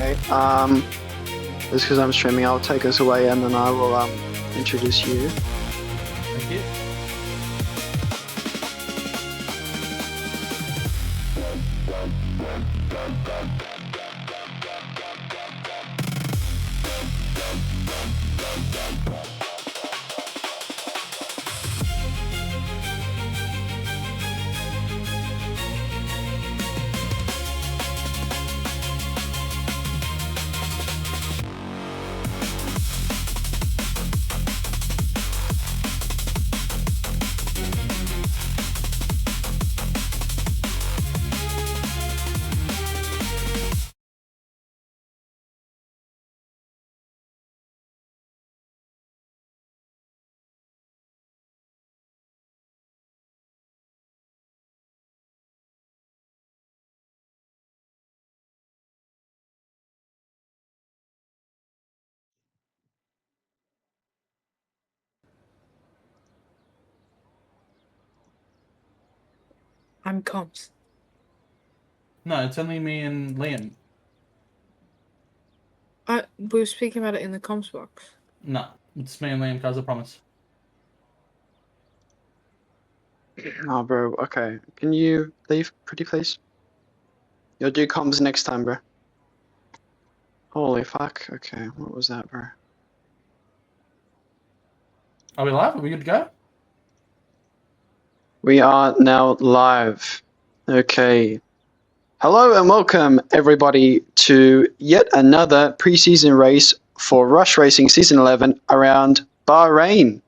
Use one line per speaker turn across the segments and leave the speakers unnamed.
Okay. Just because I'm streaming, I'll take us away and then I will introduce you.
Thank you.
I'm comms.
No, it's only me and Liam.
We were speaking about it in the comms box.
No, it's me and Liam, cuz I promise.
Oh, bro. Okay. Can you leave, pretty please? You'll do comms next time, bro. Holy fuck. Okay. What was that, bro?
Are we live? Are we good to go?
We are now live. Okay. Hello and welcome everybody to yet another preseason race for Rush Racing Season 11 around Bahrain.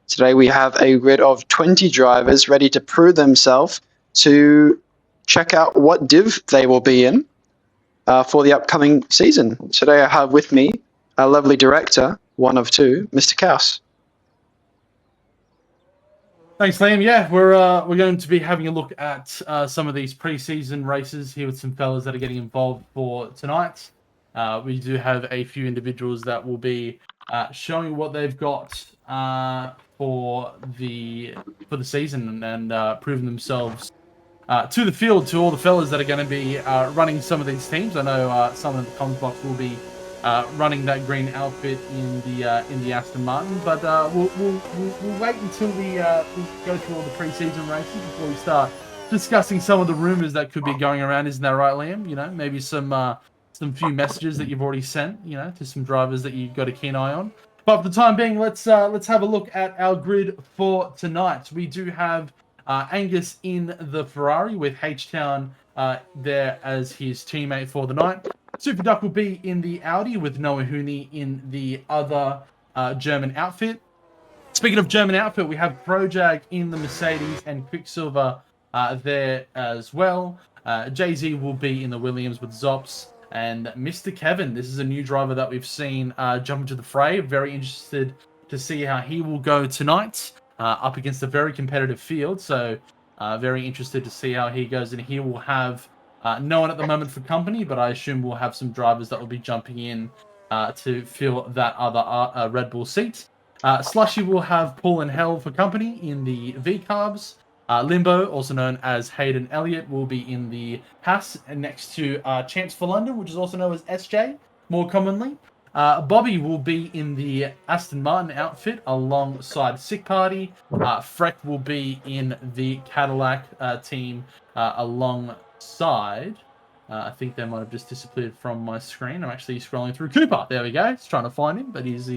Today we have a grid of 20 drivers ready to prove themselves to check out what div they will be in for the upcoming season. Today I have with me our lovely director, one of two, Mr. Kaus.
Thanks, Liam. Yeah, we're going to be having a look at some of these pre-season races here with some fellas that are getting involved for tonight. We do have a few individuals that will be showing what they've got for the season and proving themselves to the field, to all the fellas that are going to be running some of these teams. I know some of the comms box will be running that green outfit in the Aston Martin, but we'll wait until we go through all the pre-season races before we start discussing some of the rumors that could be going around. Isn't that right, Liam? You know, maybe some few messages that you've already sent, you know, to some drivers that you've got a keen eye on. But for the time being, let's have a look at our grid for tonight. We do have Angus in the Ferrari with H-Town there as his teammate for the night. Super Duck will be in the Audi with Noah Hooney in the other German outfit. Speaking of German outfit, we have Projag in the Mercedes and Quicksilver there as well. Jay-Z will be in the Williams with Zops. And Mr. Kevin, this is a new driver that we've seen jump into the fray. Very interested to see how he will go tonight up against a very competitive field. So very interested to see how he goes. And he will have no one at the moment for company, but I assume we'll have some drivers that will be jumping in to fill that other Red Bull seat. Slushy will have Paul and Hell for company in the V-Carbs. Limbo, also known as Hayden Elliott, will be in the Haas next to Chance for London, which is also known as SJ, more commonly. Bobby will be in the Aston Martin outfit alongside Sick Party. Freck will be in the Cadillac team alongside. I think they might have just disappeared from my screen. I'm actually scrolling through Cooper. There we go. Just trying to find him, but he's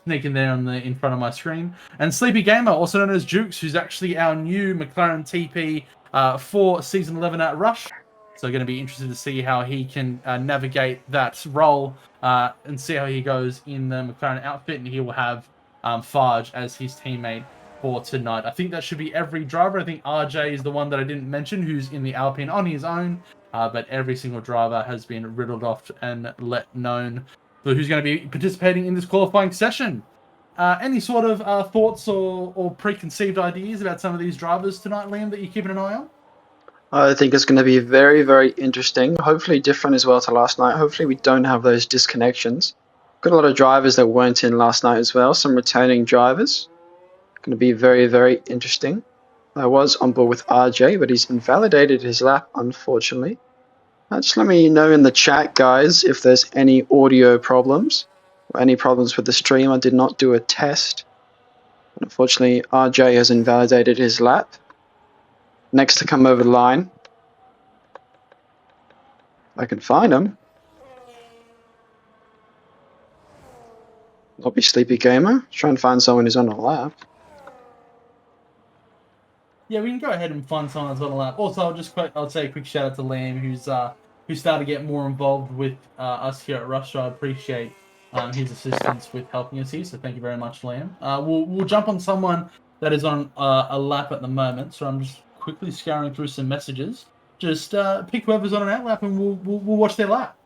sneaking there in front of my screen. And Sleepy Gamer, also known as Jukes, who's actually our new McLaren TP for Season 11 at Rush. So going to be interested to see how he can navigate that role and see how he goes in the McLaren outfit. And he will have Farge as his teammate for tonight. I think that should be every driver. I think RJ is the one that I didn't mention, who's in the Alpine on his own. But every single driver has been riddled off and let known for who's going to be participating in this qualifying session. Any sort of thoughts or preconceived ideas about some of these drivers tonight, Liam, that you're keeping an eye on?
I think it's going to be very, very interesting. Hopefully different as well to last night. Hopefully we don't have those disconnections. Got a lot of drivers that weren't in last night as well. Some returning drivers. Going to be very, very interesting. I was on board with RJ, but he's invalidated his lap, unfortunately. Just let me know in the chat, guys, if there's any audio problems or any problems with the stream. I did not do a test. Unfortunately, RJ has invalidated his lap. Next to come over the line. I can find him. Lobby Sleepy Gamer. Try and find someone who's on a lap.
Yeah, we can go ahead and find someone that's on a lap. Also, I'll say a quick shout out to Liam, who started to get more involved with us here at Rush. So I appreciate his assistance with helping us here. So thank you very much, Liam. We'll jump on someone that is on a lap at the moment. So I'm just quickly scouring through some messages. Just pick whoever's on an out lap, and we'll watch their lap.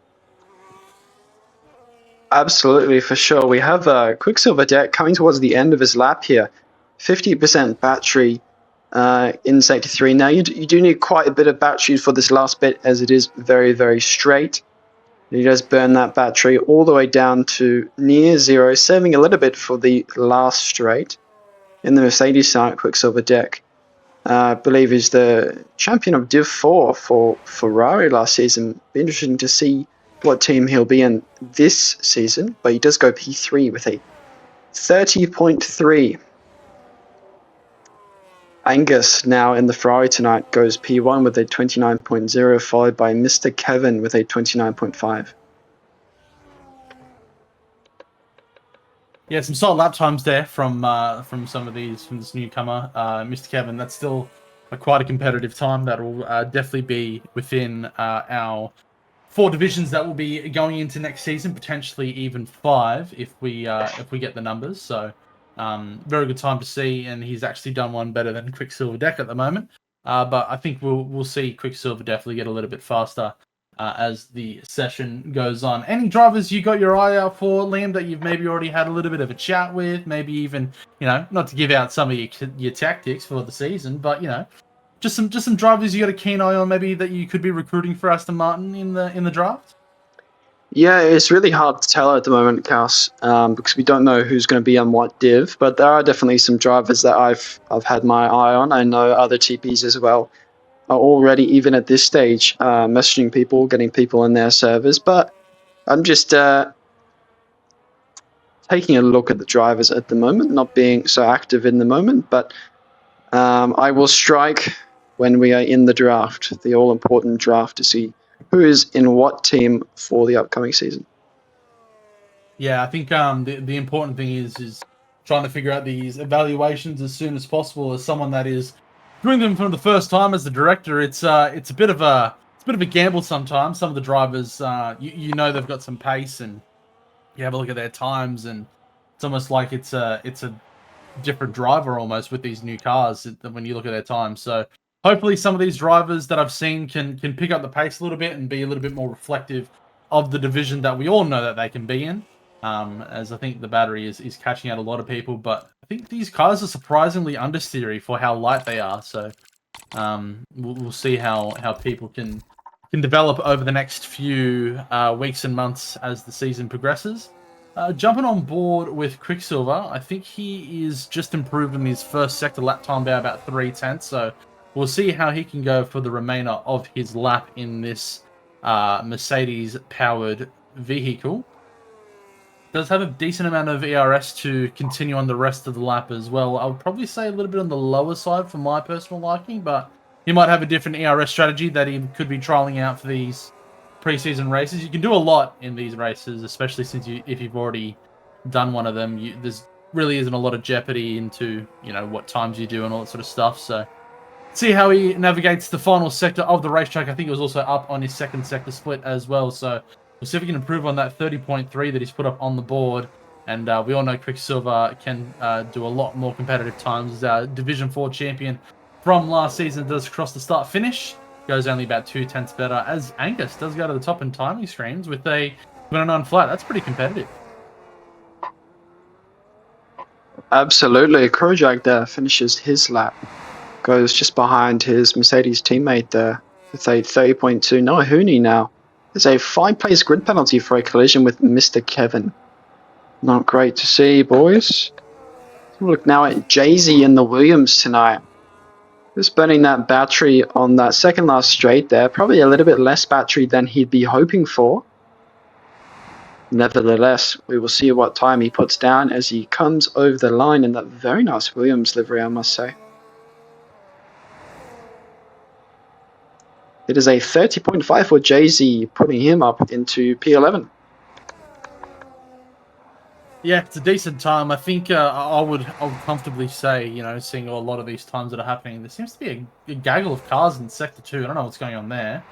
Absolutely, for sure. We have Quicksilver Deck coming towards the end of his lap here. 50% battery in Sector 3. Now, you do need quite a bit of battery for this last bit, as it is very, very straight. He does burn that battery all the way down to near zero, saving a little bit for the last straight. In the Mercedes side, Quicksilver Deck, I believe, is the champion of Div 4 for Ferrari last season. Be interesting to see what team he'll be in this season, but he does go P3 with a 30.3. Angus, now in the Ferrari tonight, goes P1 with a 29.0, followed by Mr. Kevin with a 29.5.
Yeah, some solid lap times there from some of these, from this newcomer, Mr. Kevin. That's still quite a competitive time. That will definitely be within our 4 divisions that will be going into next season, potentially even 5 if we get the numbers. So very good time to see, and he's actually done one better than Quicksilver Deck at the moment. But I think we'll see Quicksilver definitely get a little bit faster as the session goes on. Any drivers you got your eye out for, Liam, that you've maybe already had a little bit of a chat with? Maybe even, not to give out some of your tactics for the season, but just some drivers you got a keen eye on, maybe that you could be recruiting for Aston Martin in the draft.
Yeah, it's really hard to tell at the moment, Cass, because we don't know who's going to be on what div. But there are definitely some drivers that I've had my eye on. I know other TPs as well are already, even at this stage, messaging people, getting people in their servers. But I'm just taking a look at the drivers at the moment, not being so active in the moment. But I will strike when we are in the draft, the all-important draft, to see who is in what team for the upcoming season.
Yeah, I think the important thing is trying to figure out these evaluations as soon as possible. As someone that is doing them for the first time as the director, it's a bit of a gamble sometimes. Some of the drivers, they've got some pace, and you have a look at their times, and it's almost like it's a different driver almost with these new cars when you look at their time. So hopefully some of these drivers that I've seen can pick up the pace a little bit and be a little bit more reflective of the division that we all know that they can be in. As I think the battery is catching out a lot of people, but I think these cars are surprisingly understeery for how light they are. So we'll see how people can develop over the next few weeks and months as the season progresses. Jumping on board with Quicksilver, I think he is just improving his first sector lap time by about 0.3, so we'll see how he can go for the remainder of his lap in this Mercedes-powered vehicle. Does have a decent amount of ERS to continue on the rest of the lap as well. I would probably say a little bit on the lower side for my personal liking, but he might have a different ERS strategy that he could be trialing out for these preseason races. You can do a lot in these races, especially since if you've already done one of them. There's really isn't a lot of jeopardy into what times you do and all that sort of stuff. So see how he navigates the final sector of the racetrack. I think it was also up on his second sector split as well. So we'll see if we can improve on that 30.3 that he's put up on the board. And we all know Quicksilver can do a lot more competitive times. As our Division 4 champion from last season does cross the start finish. Goes only about 0.2 better, as Angus does go to the top in timing screens with a 29 flat. That's pretty competitive.
Absolutely. Krojak there finishes his lap. Goes just behind his Mercedes teammate there with a 30.2. Noah Hooney now. There's a 5-place grid penalty for a collision with Mr. Kevin. Not great to see, boys. Look now at Jay-Z in the Williams tonight. Just burning that battery on that second last straight there. Probably a little bit less battery than he'd be hoping for. Nevertheless, we will see what time he puts down as he comes over the line in that very nice Williams livery, I must say. It is a 30.5 for Jay-Z, putting him up into P11.
Yeah, it's a decent time. I think I would comfortably say, you know, seeing a lot of these times that are happening, there seems to be a gaggle of cars in Sector 2. I don't know what's going on there.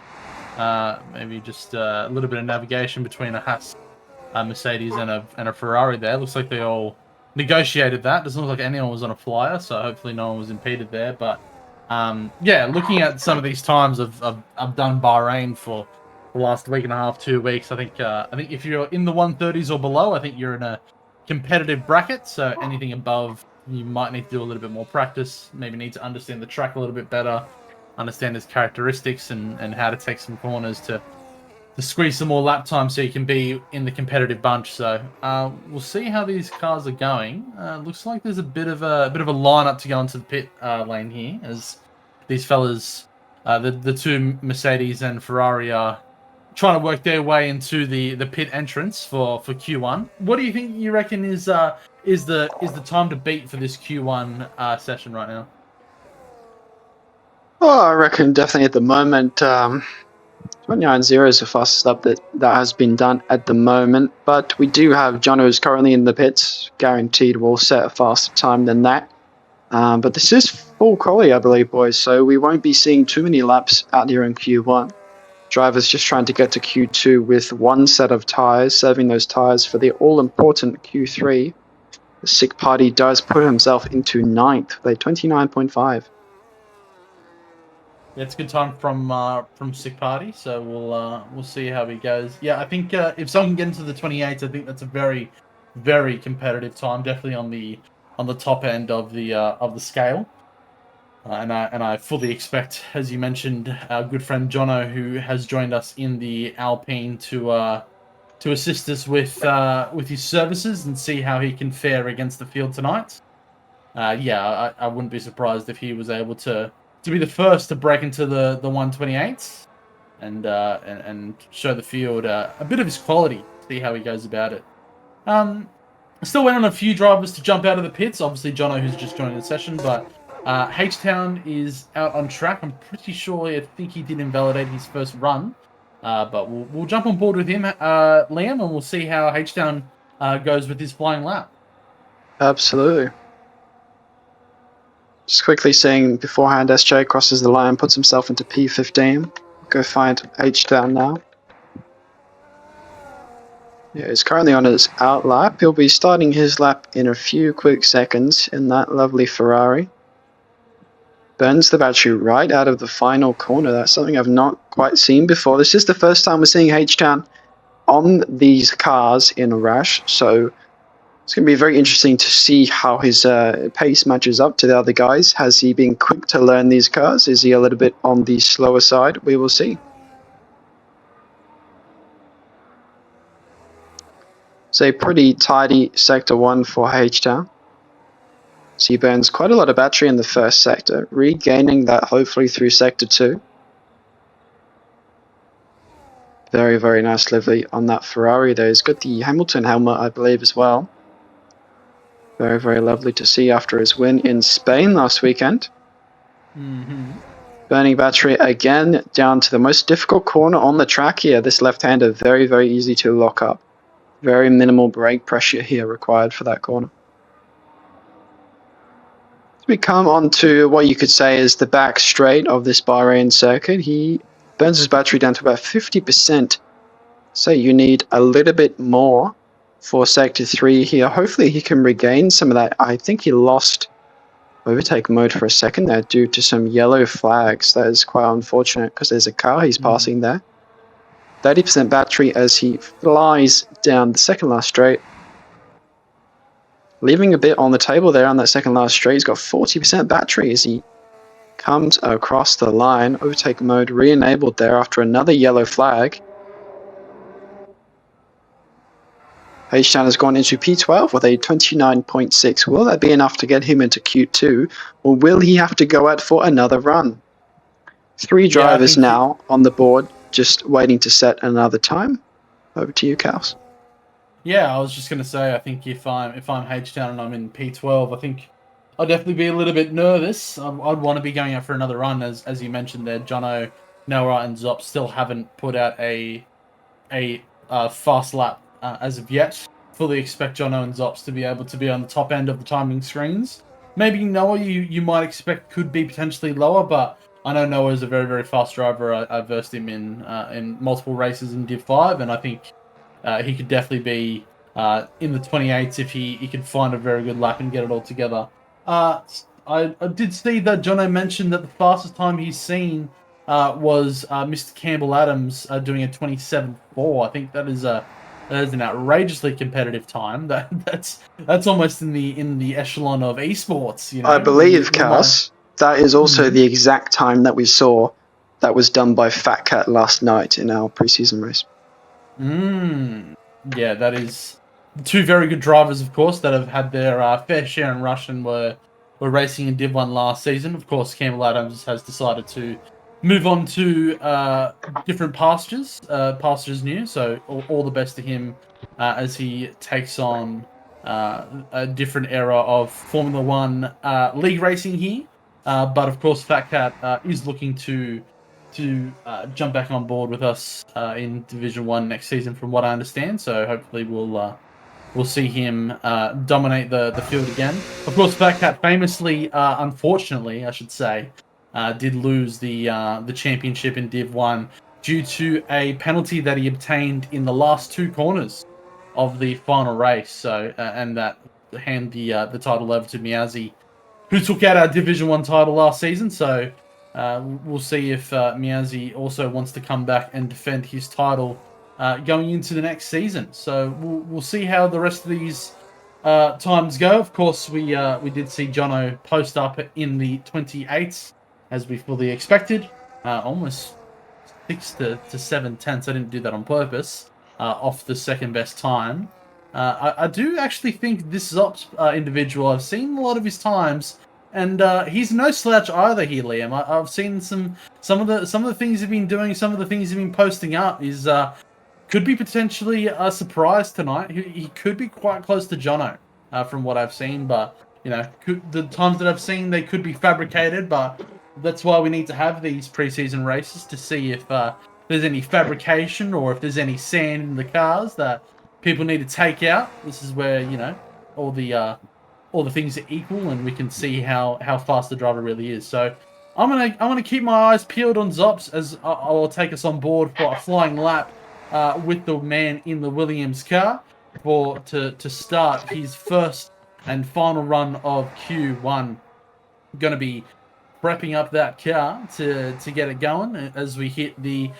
Maybe just a little bit of navigation between a Haas, a Mercedes, and a Ferrari there. Looks like they all negotiated that. Doesn't look like anyone was on a flyer, so hopefully no one was impeded there. But yeah, looking at some of these times, I've done Bahrain for the last week and a half, 2 weeks. I think if you're in the 130s or below, I think you're in a competitive bracket. So anything above, you might need to do a little bit more practice. Maybe need to understand the track a little bit better, understand its characteristics, and how to take some corners to squeeze some more lap time so you can be in the competitive bunch. So we'll see how these cars are going. Looks like there's a bit of a lineup to go into the pit lane here, as these fellas, the two Mercedes and Ferrari, are trying to work their way into the pit entrance for Q1. What do you reckon is the time to beat for this Q1 session right now?
Oh, I reckon definitely at the moment, 29.0 is the fastest lap that has been done at the moment. But we do have John, who's currently in the pits, guaranteed will set a faster time than that. But this is full quality, I believe, boys, so we won't be seeing too many laps out here in Q1. Drivers just trying to get to Q2 with one set of tyres, saving those tyres for the all-important Q3. The Sick Party does put himself into 9th with a 29.5.
Yeah, it's a good time from Sick Party, so we'll see how he goes. Yeah, I think if someone can get into the 28s, I think that's a very, very competitive time. Definitely on the top end of the scale. And I fully expect, as you mentioned, our good friend Jono, who has joined us in the Alpine, to assist us with his services and see how he can fare against the field tonight. Yeah, I wouldn't be surprised if he was able to be the first to break into the 128s and show the field a bit of his quality. See how he goes about it. Still waiting on a few drivers to jump out of the pits. Obviously, Jono, who's just joined the session, but H-Town is out on track. I'm pretty sure, I think he did invalidate his first run. But we'll jump on board with him, Liam, and we'll see how H-Town goes with his flying lap.
Absolutely. Just quickly seeing beforehand, SJ crosses the line, puts himself into P15. Go find H-Town now. Yeah, he's currently on his out lap. He'll be starting his lap in a few quick seconds in that lovely Ferrari. Burns the battery right out of the final corner. That's something I've not quite seen before. This is the first time we're seeing H-Town on these cars in a Rush, so it's going to be very interesting to see how his pace matches up to the other guys. Has he been quick to learn these cars? Is he a little bit on the slower side? We will see. It's a pretty tidy Sector 1 for H-Town. So he burns quite a lot of battery in the first sector, regaining that hopefully through Sector 2. Very, very nice livery on that Ferrari there. He's got the Hamilton helmet, I believe, as well. Very, very lovely to see after his win in Spain last weekend. Burning battery again down to the most difficult corner on the track here. This left-hander, very, very easy to lock up. Very minimal brake pressure here required for that corner. As we come on to what you could say is the back straight of this Bahrain circuit, he burns his battery down to about 50%. So you need a little bit more for Sector 3 here. Hopefully he can regain some of that. I think he lost overtake mode for a second there due to some yellow flags. That is quite unfortunate because there's a car he's passing there. 30% battery as he flies down the second last straight. Leaving a bit on the table there on that second last straight. He's got 40% battery as he comes across the line. Overtake mode re-enabled there after another yellow flag. H-Town has gone into P12 with a 29.6. Will that be enough to get him into Q2, or will he have to go out for another run? 3 drivers now on the board, just waiting to set another time. Over to you, Kals.
Yeah, I was just gonna say, I think if I'm H-Town and I'm in P12, I think I'd definitely be a little bit nervous. I'd want to be going out for another run, as you mentioned there. Jono, Noah, and Zop still haven't put out a fast lap as of yet. Fully expect Jono and Zops to be able to be on the top end of the timing screens. Maybe Noah, you might expect could be potentially lower, but I know Noah is a very, very fast driver. I versed him in multiple races in Div 5, and I think he could definitely be in the 28s if he could find a very good lap and get it all together. I did see that Jono mentioned that the fastest time he's seen was Mr. Campbell Adams doing a 27.4. I think that is an outrageously competitive time. That's almost in the echelon of esports. You know,
I believe, Kals, that is also the exact time that we saw that was done by Fat Cat last night in our preseason race.
Yeah, that is two very good drivers, of course, that have had their fair share in Rush and were racing in Div 1 last season. Of course, Campbell Adams has decided to move on to different pastures new. So all the best to him as he takes on a different era of Formula 1 league racing here. But of course, Fat Cat is looking to jump back on board with us in Division 1 next season, from what I understand. So hopefully we'll see him dominate the field again. Of course, Fat Cat famously, unfortunately, I should say, did lose the championship in Div 1 due to a penalty that he obtained in the last 2 corners of the final race. So and that hand the title over to Miyazi, who took out our Division 1 title last season. So we'll see if Miyazi also wants to come back and defend his title going into the next season. So we'll see how the rest of these times go. Of course, we did see Jono post up in the 28s, as we fully expected. Almost 6 to 7 tenths. I didn't do that on purpose. Off the second best time. I do actually think this Zops individual, I've seen a lot of his times, and he's no slouch either here, Liam. I've seen some of the things he's been doing, some of the things he's been posting up is could be potentially a surprise tonight. He could be quite close to Jono from what I've seen, but you know, the times that I've seen, they could be fabricated, but that's why we need to have these preseason races to see if there's any fabrication or if there's any sand in the cars that people need to take out. This is where, you know, all the things are equal and we can see how fast the driver really is. So I'm gonna keep my eyes peeled on Zops, as I'll take us on board for a flying lap with the man in the Williams car to start his first and final run of Q1. Gonna be prepping up that car to get it going as we hit the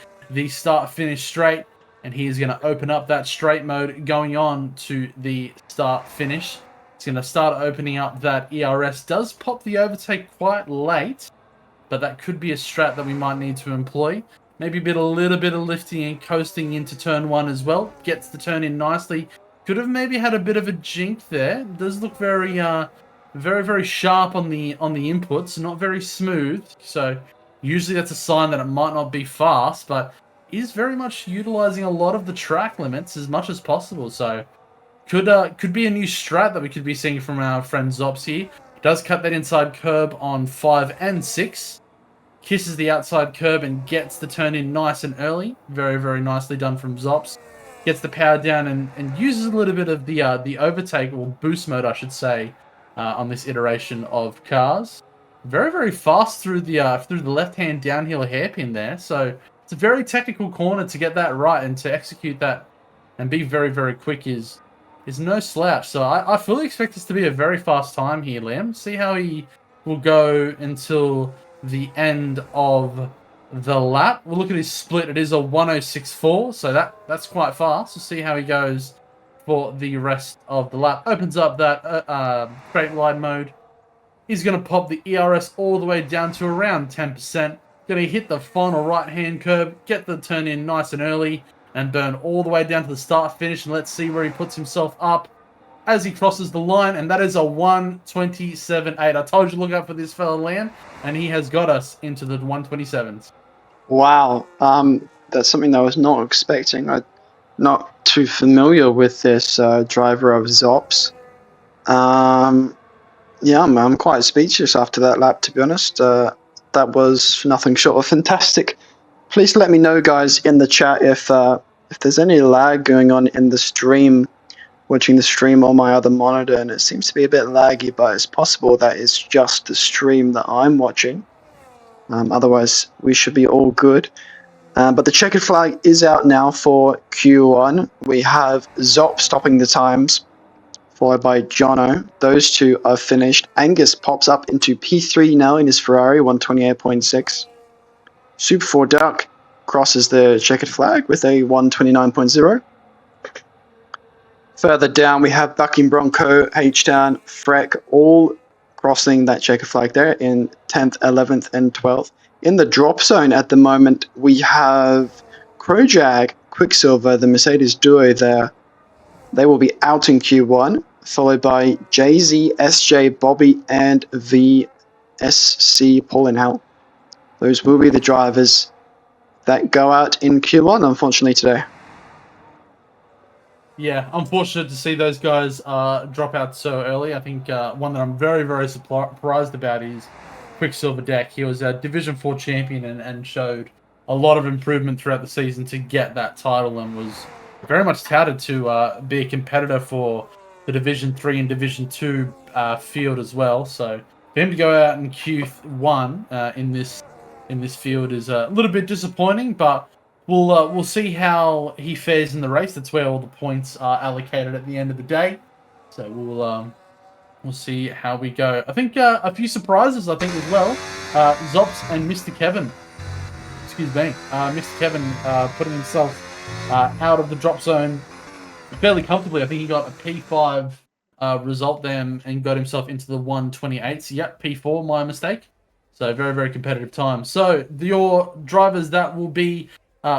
start finish straight, and he's going to open up that straight mode going on to the start finish. It's going to start opening up that ERS. Does pop the overtake quite late, but that could be a strat that we might need to employ. Maybe a little bit of lifting and coasting into turn 1 as well. Gets the turn in nicely. Could have maybe had a bit of a jink there. It does look very very sharp on the inputs, not very smooth. So usually that's a sign that it might not be fast, but is very much utilizing a lot of the track limits as much as possible. So could be a new strat that we could be seeing from our friend Zops here. Does cut that inside curb on 5 and 6. Kisses the outside curb and gets the turn in nice and early. Very, very nicely done from Zops. Gets the power down and uses a little bit of the overtake, or boost mode, I should say, on this iteration of cars. Very, very fast through the left-hand downhill hairpin there. So it's a very technical corner to get that right and to execute that and be very, very quick is no slouch. So I fully expect this to be a very fast time here, Liam. See how he will go until the end of the lap. We'll look at his split. It is a 106.4, so that's quite fast. We'll see how he goes for the rest of the lap. Opens up that straight line mode. He's going to pop the ERS all the way down to around 10%. Going to hit the final right-hand curb, get the turn in nice and early. and burn all the way down to the start finish. And let's see where he puts himself up as he crosses the line. And that is a 1:27.8. I told you, look out for this fella, Liam. And he has got us into the 1:27s.
Wow. That's something that I was not expecting. I'm not too familiar with this driver of Zops. Yeah, I'm quite speechless after that lap, to be honest. That was nothing short of fantastic. Please let me know, guys, in the chat if there's any lag going on in the stream, watching the stream on my other monitor, and it seems to be a bit laggy, but it's possible that it's just the stream that I'm watching. Otherwise, we should be all good. But the checkered flag is out now for Q1. We have Zop stopping the times, followed by Jono. Those two are finished. Angus pops up into P3 now in his Ferrari, 128.6. Super 4 Duck crosses the checkered flag with a 129.0. Further down, we have Bucking Bronco, H-Town, Freck, all crossing that checkered flag there in 10th, 11th, and 12th. In the drop zone at the moment, we have Krojag, Quicksilver, the Mercedes duo there. They will be out in Q1, followed by Jay-Z, SJ, Bobby, and VSC Paul in Hell. Those will be the drivers that go out in Q1, unfortunately, today.
Yeah, unfortunate to see those guys drop out so early. I think one that I'm very, very surprised about is Quicksilver Deck. He was a Division 4 champion and showed a lot of improvement throughout the season to get that title, and was very much touted to be a competitor for the Division 3 and Division 2 field as well. So for him to go out in Q1 in this field is a little bit disappointing, but we'll see how he fares in the race. That's where all the points are allocated at the end of the day. So we'll see how we go. I think a few surprises, I think, as well. Zops and Mr. Kevin. Excuse me. Mr. Kevin putting himself out of the drop zone fairly comfortably. I think he got a P5 result there and got himself into the 128s. Yep, P4, my mistake. So very, very competitive time. So your drivers that will be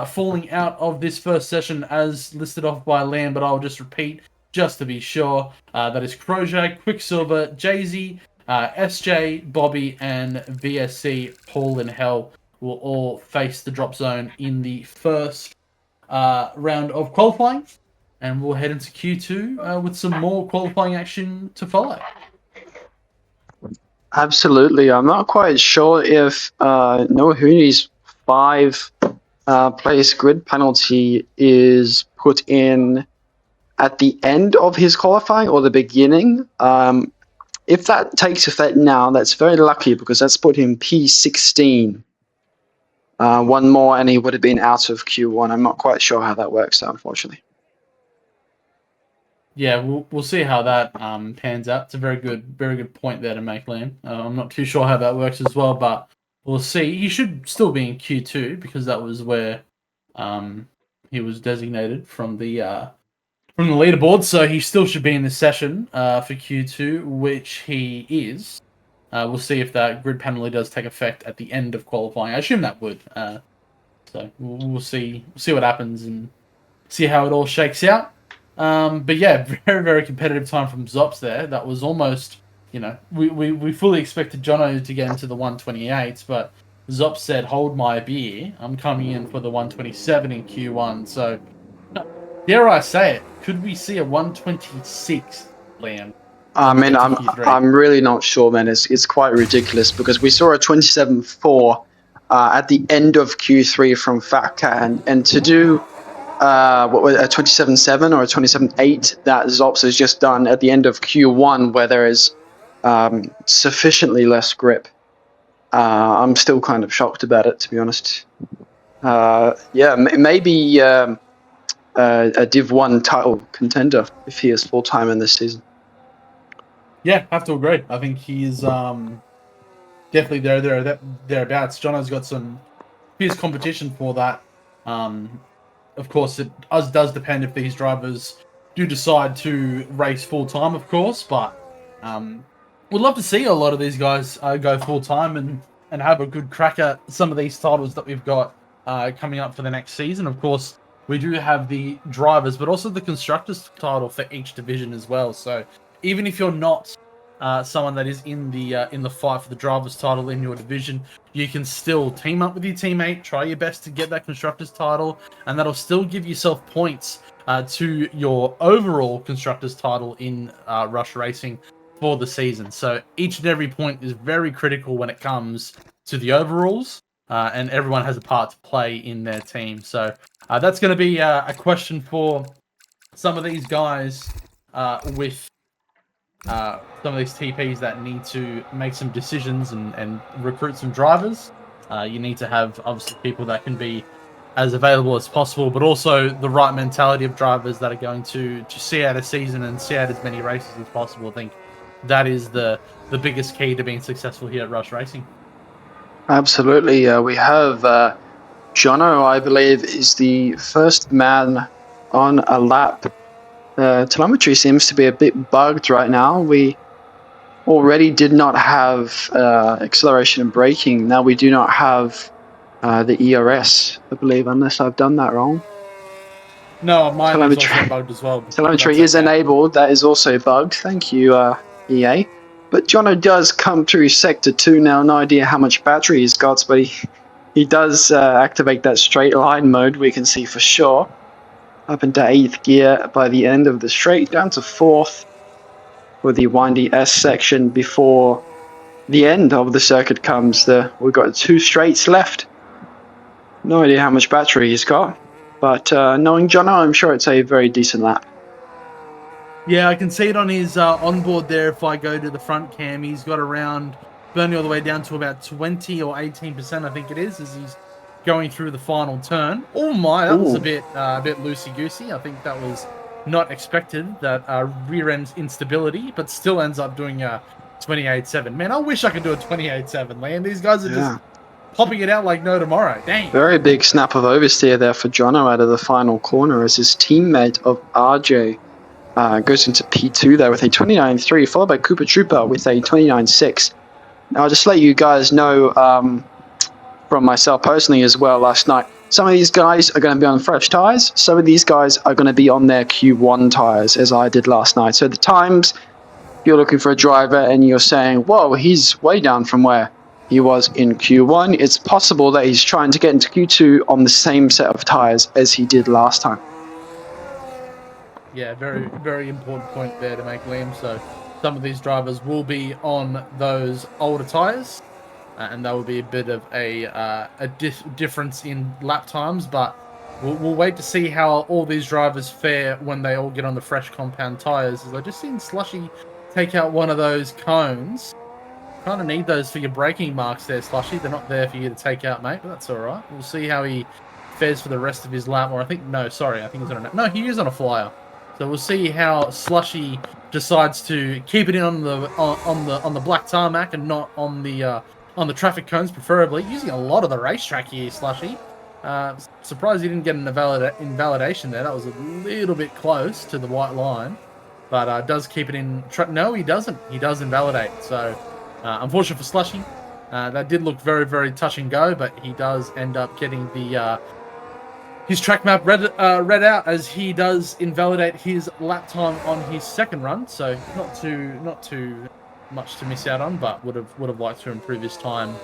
falling out of this first session as listed off by Liam, but I'll just repeat just to be sure. That is Krojak, Quicksilver, Jay-Z, SJ, Bobby, and VSC Paul in Hell will all face the drop zone in the first round of qualifying. And we'll head into Q2 with some more qualifying action to follow.
Absolutely. I'm not quite sure if Noahuni's 5-place grid penalty is put in at the end of his qualifying or the beginning. If that takes effect now, that's very lucky because that's put him P16. One more and he would have been out of Q1. I'm not quite sure how that works, unfortunately.
Yeah, we'll see how that pans out. It's a very good point there to make, Liam. I'm not too sure how that works as well, but we'll see. He should still be in Q2 because that was where he was designated from the leaderboard. So he still should be in the session for Q2, which he is. We'll see if that grid penalty does take effect at the end of qualifying. I assume that would. So we'll see what happens and see how it all shakes out. But yeah, very, very competitive time from Zops there. That was almost, we fully expected Jono to get into the 128s, but Zops said, hold my beer. I'm coming in for the 127 in Q1. So, dare I say it, could we see a 126, Liam?
I mean, I'm really not sure, man. It's quite ridiculous because we saw a 27.4 at the end of Q3 from Fat Cat, and to do what was a 27.7 or a 27.8 that Zops has just done at the end of Q1, where there is sufficiently less grip. I'm still kind of shocked about it, to be honest. Maybe a Div 1 title contender if he is full-time in this season.
Yeah, have to agree. I think he is definitely thereabouts. Jono's got some fierce competition for that. Of course, it does depend if these drivers do decide to race full-time, of course, but we'd love to see a lot of these guys go full-time and have a good crack at some of these titles that we've got coming up for the next season. Of course, we do have the drivers, but also the constructors title for each division as well. So even if you're not someone that is in the fight for the drivers title in your division, you can still team up with your teammate, try your best to get that constructors title, and that'll still give yourself points to your overall constructors title in Rush Racing for the season. So each and every point is very critical when it comes to the overalls, and everyone has a part to play in their team. So that's going to be a question for some of these guys with some of these TPs that need to make some decisions and recruit some drivers. You need to have, obviously, people that can be as available as possible, but also the right mentality of drivers that are going to see out a season and see out as many races as possible. I think that is the biggest key to being successful here at Rush Racing.
Absolutely. We have Jono, I believe, is the first man on a lap. Telemetry seems to be a bit bugged right now. We already did not have acceleration and braking. Now we do not have the ERS, I believe, unless I've done that wrong.
No, mine is
Telemetry.
also bugged as well.
Telemetry is enabled. That is also bugged. Thank you, EA. But Jono does come through Sector 2 now. No idea how much battery he's got, but he does activate that straight line mode, we can see for sure. Up into 8th gear by the end of the straight, down to 4th for the windy S section before the end of the circuit comes. We've got 2 straights left. No idea how much battery he's got, but knowing Jono, I'm sure it's a very decent lap.
Yeah, I can see it on his onboard there. If I go to the front cam, he's got around burning all the way down to about 20 or 18%, I think it is, as he's going through the final turn. Oh my, that was a bit loosey-goosey. I think that was not expected, that rear end instability, but still ends up doing a 28.7. Man, I wish I could do a 28.7, Liam. These guys are just popping it out like no tomorrow. Dang.
Very big snap of oversteer there for Jono out of the final corner as his teammate of RJ goes into P2 there with a 29.3, followed by Cooper Trooper with a 29.6. Now, I'll just let you guys know from myself personally as well last night, some of these guys are going to be on fresh tyres. Some of these guys are going to be on their Q1 tyres, as I did last night. So the times, if you're looking for a driver and you're saying, whoa, he's way down from where he was in Q1, it's possible that he's trying to get into Q2 on the same set of tyres as he did last time.
Yeah, very, very important point there to make, Liam. So some of these drivers will be on those older tyres, and that will be a bit of a difference in lap times, but we'll wait to see how all these drivers fare when they all get on the fresh compound tyres. As I just seen Slushy take out one of those cones. Kind of need those for your braking marks there, Slushy. They're not there for you to take out, mate, but that's all right. We'll see how he fares for the rest of his lap. Or I think he's on a... No, he is on a flyer. So we'll see how Slushy decides to keep it in on the black tarmac and not on the traffic cones, preferably. Using a lot of the racetrack here, Slushy. Surprised he didn't get an invalidation there. That was a little bit close to the white line, but does keep it in. No, he doesn't. He does invalidate. So unfortunate for Slushy. That did look very, very touch and go, but he does end up getting the his track map read out, as he does invalidate his lap time on his second run. So not too much to miss out on, but would have liked to improve his time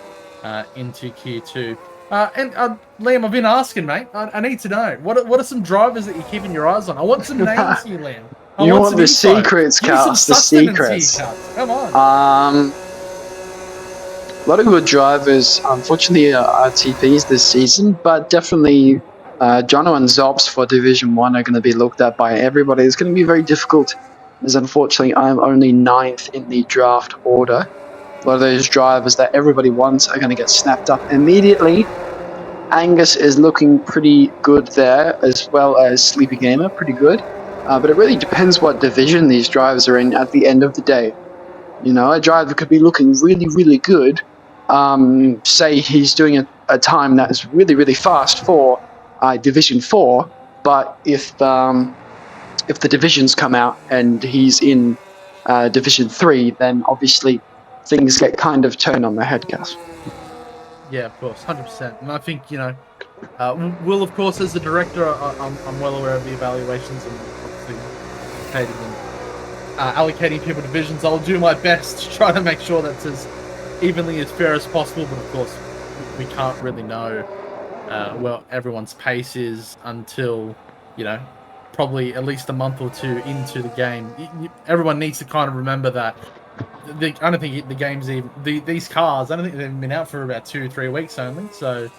into Q2. And Liam, I've been asking, mate. I need to know what are some drivers that you're keeping your eyes on. I want some names here, Liam.
You want the secrets, Cast? The secrets.
Come on.
A lot of good drivers, unfortunately, are TPs this season, but definitely Jono and Zops for Division 1 are going to be looked at by everybody. It's going to be very difficult, as unfortunately I'm only 9th in the draft order. A lot of those drivers that everybody wants are going to get snapped up immediately. Angus is looking pretty good there, as well as Sleepy Gamer, pretty good. But it really depends what division these drivers are in at the end of the day. You know, a driver could be looking really, really good. Say he's doing a time that is really, really fast for Division 4, but if the divisions come out and he's in Division 3, then obviously things get kind of turned on their head, Gas.
Yeah, of course, 100%. And I think, Will, of course, as the director, I'm well aware of the evaluations and obviously allocating people divisions. I'll do my best to try to make sure that's as evenly as fair as possible. But of course, we can't really know well everyone's pace is until probably at least a month or two into the game. Everyone needs to kind of remember that. I don't think the game's even these cars. I don't think they've been out for about 2-3 weeks only. So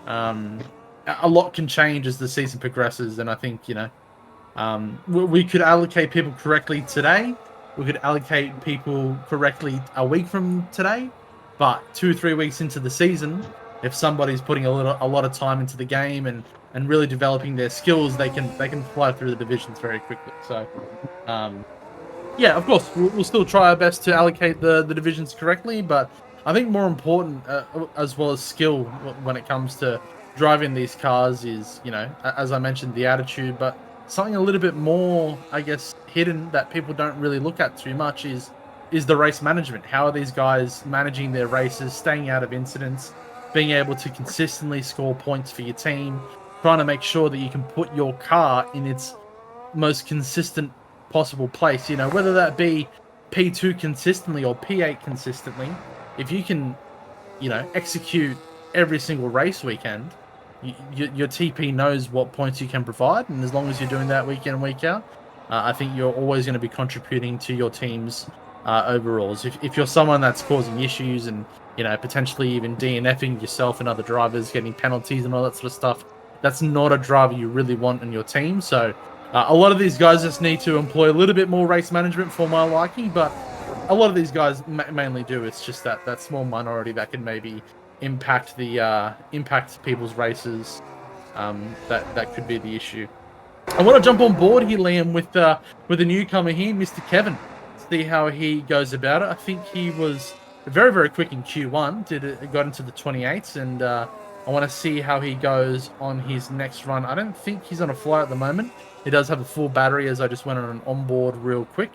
a lot can change as the season progresses, and I think we could allocate people correctly today. We could allocate people correctly a week from today, but 2-3 weeks into the season, if somebody's putting a lot of time into the game and really developing their skills, they can fly through the divisions very quickly. So, yeah, of course, we'll still try our best to allocate the divisions correctly, but I think more important, as well as skill, when it comes to driving these cars is, as I mentioned, the attitude, but something a little bit more, I guess, hidden that people don't really look at too much is the race management. How are these guys managing their races, staying out of incidents, being able to consistently score points for your team, trying to make sure that you can put your car in its most consistent possible place, whether that be P2 consistently or P8 consistently. If you can, execute every single race weekend, your TP knows what points you can provide, and as long as you're doing that week in, week out, I think you're always going to be contributing to your team's overalls. If you're someone that's causing issues and potentially even DNFing yourself and other drivers, getting penalties and all that sort of stuff, that's not a driver you really want in your team. So a lot of these guys just need to employ a little bit more race management for my liking, but a lot of these guys mainly do. It's just that small minority that can maybe impact people's races. That could be the issue. I want to jump on board here, Liam, with a newcomer here, Mr. Kevin. See how he goes about it. I think he was very, very quick in Q1. Got into the 28s, and I want to see how he goes on his next run. I don't think he's on a fly at the moment. He does have a full battery, as I just went on an onboard real quick,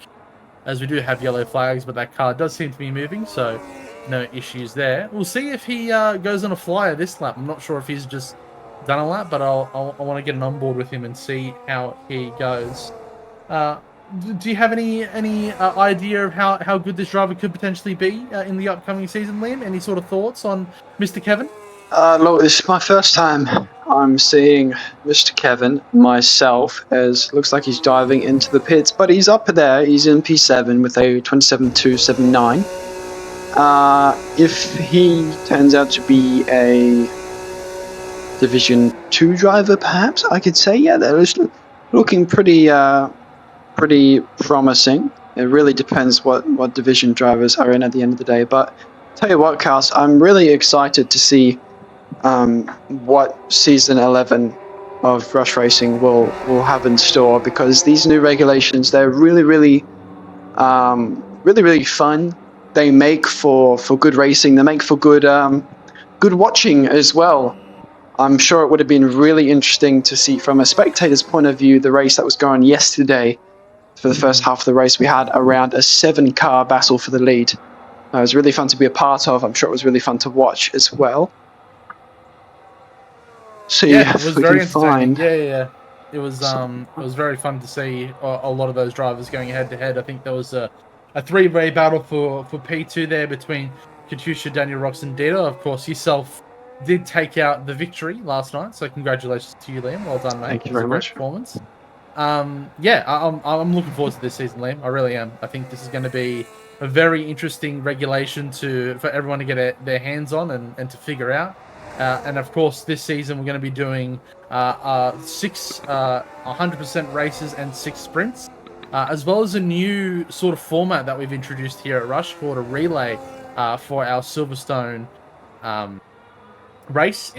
as we do have yellow flags, but that car does seem to be moving, so no issues there. We'll see if he goes on a flyer this lap. I'm not sure if he's just done a lap, but I want to get an onboard with him and see how he goes. Do you have any idea of how good this driver could potentially be in the upcoming season, Liam? Any sort of thoughts on Mr. Kevin?
Look, this is my first time I'm seeing Mr. Kevin myself, as looks like he's diving into the pits, but he's up there. He's in P7 with a 27.279. If he turns out to be a Division 2 driver, perhaps, I could say, yeah, that is looking pretty promising. It really depends what division drivers are in at the end of the day. But tell you what, Cass, I'm really excited to see what Season 11 of Rush Racing will have in store, because these new regulations, they're really fun. They make for good racing. They make for good watching as well. I'm sure it would have been really interesting to see from a spectator's point of view the race that was going on yesterday. For the first half of the race, we had around a 7-car battle for the lead. It was really fun to be a part of. I'm sure it was really fun to watch as well. So
yeah, it was very entertaining.
Find...
Yeah. It was very fun to see a lot of those drivers going head to head. I think there was a 3-way battle for P2 there between Katusha, Daniel, Rox, and Dita. Of course, yourself did take out the victory last night, so congratulations to you, Liam. Well done, mate.
Thank you very much.
Performance. Yeah, I'm looking forward to this season, Liam. I really am. I think this is going to be a very interesting regulation for everyone to get their hands on and to figure out. And of course, this season we're going to be doing 6 100% races and 6 sprints, as well as a new sort of format that we've introduced here at Rush called a relay for our Silverstone race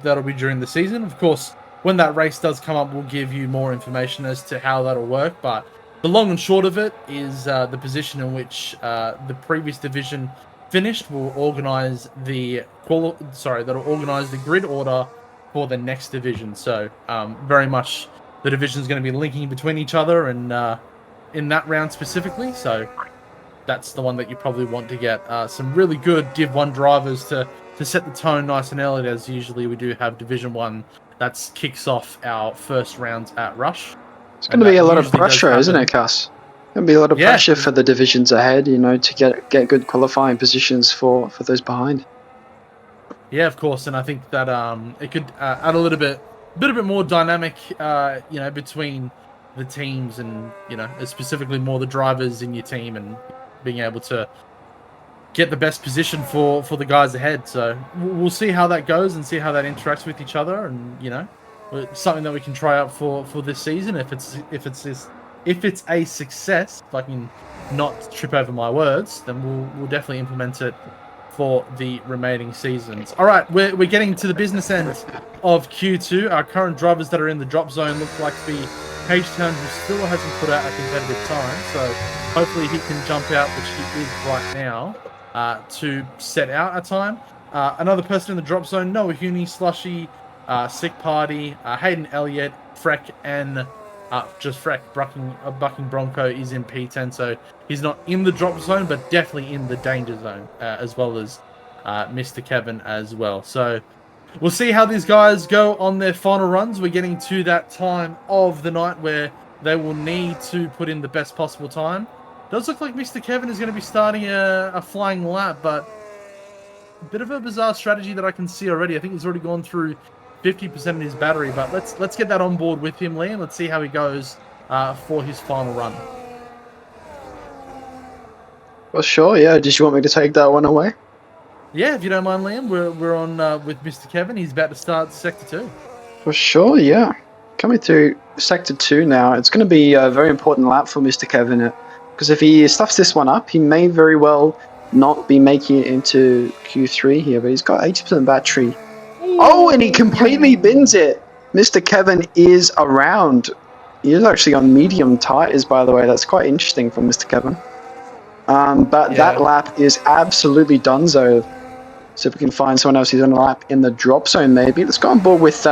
that'll be during the season. Of course, when that race does come up, we'll give you more information as to how that'll work. But the long and short of it is the position in which the previous division finished will organise that'll organise the grid order for the next division. So very much the division's going to be linking between each other, and in that round specifically. So that's the one that you probably want to get some really good Div 1 drivers to to set the tone nice and early, as usually we do have Division 1 that kicks off our first rounds at Rush.
It's going to be a lot of
usually does
pressure, isn't it,
happen.
Cass? Going to be a lot of
Yeah.
pressure for the divisions ahead, to get good qualifying positions for those behind.
Yeah, of course, and I think that it could add a little bit more dynamic, between the teams, and specifically more the drivers in your team, and being able to get the best position for the guys ahead. So we'll see how that goes and see how that interacts with each other, and it's something that we can try out for this season. If it's a success, if I can not trip over my words, then we'll definitely implement it for the remaining seasons. All right, we're getting to the business end of Q2. Our current drivers that are in the drop zone look like to be H-Town, who still hasn't put out a competitive time. So hopefully he can jump out, which he is right now, to set out a time. Another person in the drop zone, Noah Huni, Slushy, Sick Party, Hayden Elliott, Freck, and just Freck. Bucking Bronco is in P10, so he's not in the drop zone, but definitely in the danger zone, as well as Mr. Kevin as well. So we'll see how these guys go on their final runs. We're getting to that time of the night where they will need to put in the best possible time. Does look like Mr. Kevin is going to be starting a flying lap, but a bit of a bizarre strategy that I can see already. I think he's already gone through 50% of his battery, but let's get that on board with him, Liam. Let's see how he goes for his final run.
Well, sure, yeah. Did you want me to take that one away?
Yeah, if you don't mind, Liam, we're on with Mr. Kevin. He's about to start Sector 2.
For sure, yeah. Coming through Sector 2 now, it's going to be a very important lap for Mr. Kevin, because if he stuffs this one up, he may very well not be making it into Q3 here, but he's got 80% battery. Oh, and he completely bins it. Mr. Kevin is around. He is actually on medium tires, by the way. That's quite interesting from Mr. Kevin. But that lap is absolutely donezo. So if we can find someone else who's on a lap in the drop zone, maybe. Let's go on board with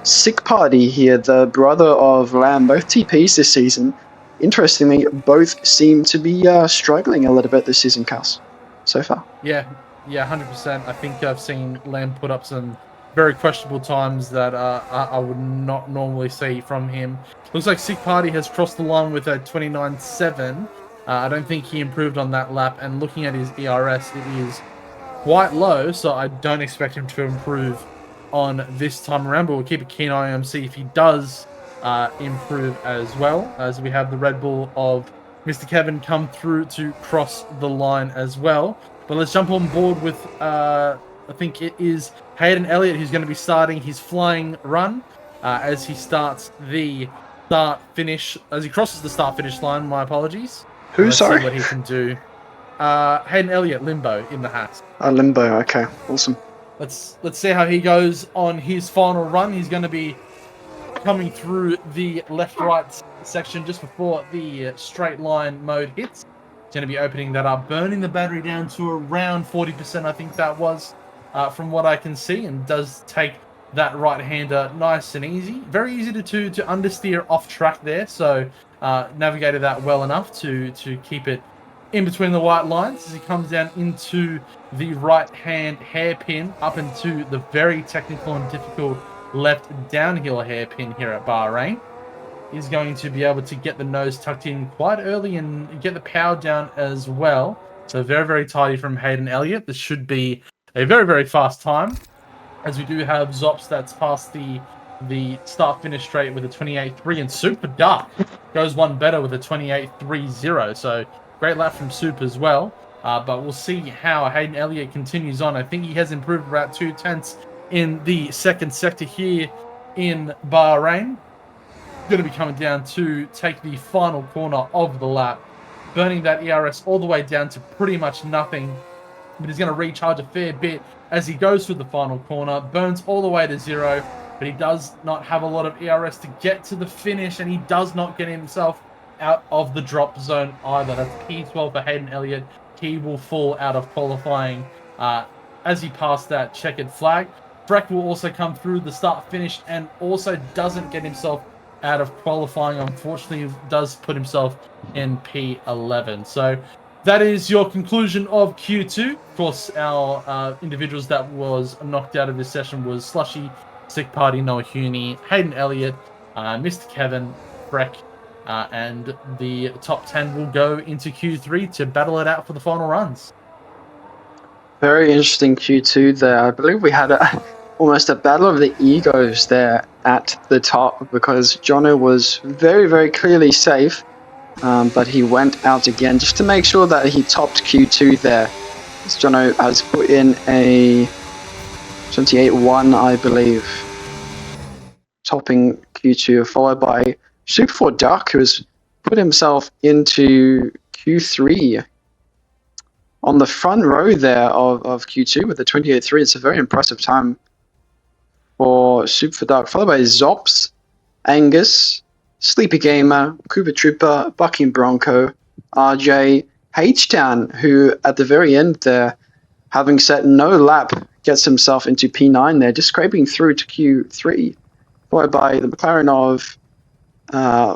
Sick Party here, the brother of Lamb. Both TPs this season. Interestingly, both seem to be struggling a little bit this season, Cass, so far.
Yeah, 100%. I think I've seen Lamb put up some very questionable times that I would not normally see from him. Looks like Sick Party has crossed the line with a 29.7. I don't think he improved on that lap, and looking at his ERS, it is quite low, so I don't expect him to improve on this time around, but we'll keep a keen eye on him, see if he does improve as well, as we have the Red Bull of Mr. Kevin come through to cross the line as well. But let's jump on board with, I think it is Hayden Elliott, who's going to be starting his flying run as he starts the start-finish, as he crosses the start-finish line, my apologies.
Who,
Let's
sorry?
see what he can do. Hayden Elliott, Limbo, in the hat.
Limbo, okay, awesome.
Let's see how he goes on his final run. He's going to be coming through the left-right section just before the straight line mode hits. Going to be opening that up, burning the battery down to around 40%, I think that was, from what I can see, and does take that right-hander nice and easy. Very easy to understeer off track there, so navigated that well enough to keep it in between the white lines as he comes down into the right-hand hairpin up into the very technical and difficult left downhill hairpin here at Bahrain. He's going to be able to get the nose tucked in quite early and get the power down as well. So very, very tidy from Hayden Elliott. This should be a very, very fast time, as we do have Zops that's past the start-finish straight with a 28.3, and Super Dark goes one better with a 28.30. So great lap from Soup as well. But we'll see how Hayden Elliott continues on. I think he has improved about 0.2 in the second sector here in Bahrain. Going to be coming down to take the final corner of the lap, burning that ERS all the way down to pretty much nothing, but he's going to recharge a fair bit as he goes through the final corner, burns all the way to 0, but he does not have a lot of ERS to get to the finish, and he does not get himself out of the drop zone either. That's P12 for Hayden Elliott. He will fall out of qualifying as he passed that checkered flag. Freck will also come through the start finish and also doesn't get himself out of qualifying. Unfortunately, does put himself in P11. So that is your conclusion of Q2. Of course, our individuals that was knocked out of this session was Slushy, Sick Party, Noah Huni, Hayden Elliott, Mr. Kevin, Freck, and the top 10 will go into Q3 to battle it out for the final runs.
Very interesting Q2 there. I believe we had almost a battle of the egos there at the top because Jono was very, very clearly safe, but he went out again just to make sure that he topped Q2 there. As Jono has put in a 28-1, I believe, topping Q2, followed by Super 4 Duck, who has put himself into Q3 on the front row there of Q2 with a 28-3. It's a very impressive time for Super 4 Duck, followed by Zops, Angus, Sleepy Gamer, Cooper Trooper, Bucky Bronco, RJ, H-Town, who at the very end there, having set no lap, gets himself into P9 there, just scraping through to Q3, followed by the McLaren of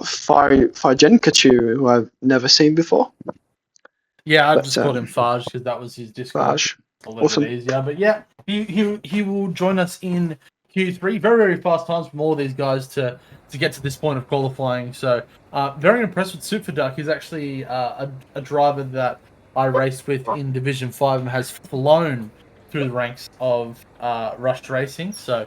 Fajenkachu, who I've never seen before.
Yeah, I just called him Faj because that was his Discord.
Faj.
A little bit easier, but yeah, he will join us in Q3. Very, very fast times from all of these guys to get to this point of qualifying. So very impressed with Super Duck. He's actually a driver that I raced with in Division 5 and has flown through the ranks of Rush Racing. So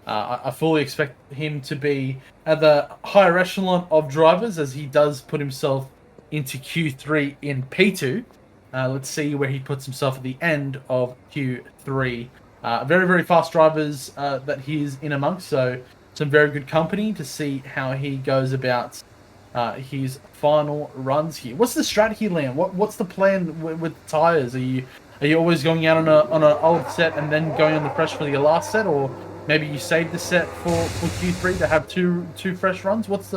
I fully expect him to be at the higher echelon of drivers as he does put himself into Q3 in P2. Let's see where he puts himself at the end of Q3. Very, very fast drivers that he's in amongst, so some very good company to see how he goes about his final runs here. What's the strategy, Liam? What's the plan with tires? Are you always going out on an old set and then going on the fresh for your last set, or maybe you save the set for Q3 to have two fresh runs? What's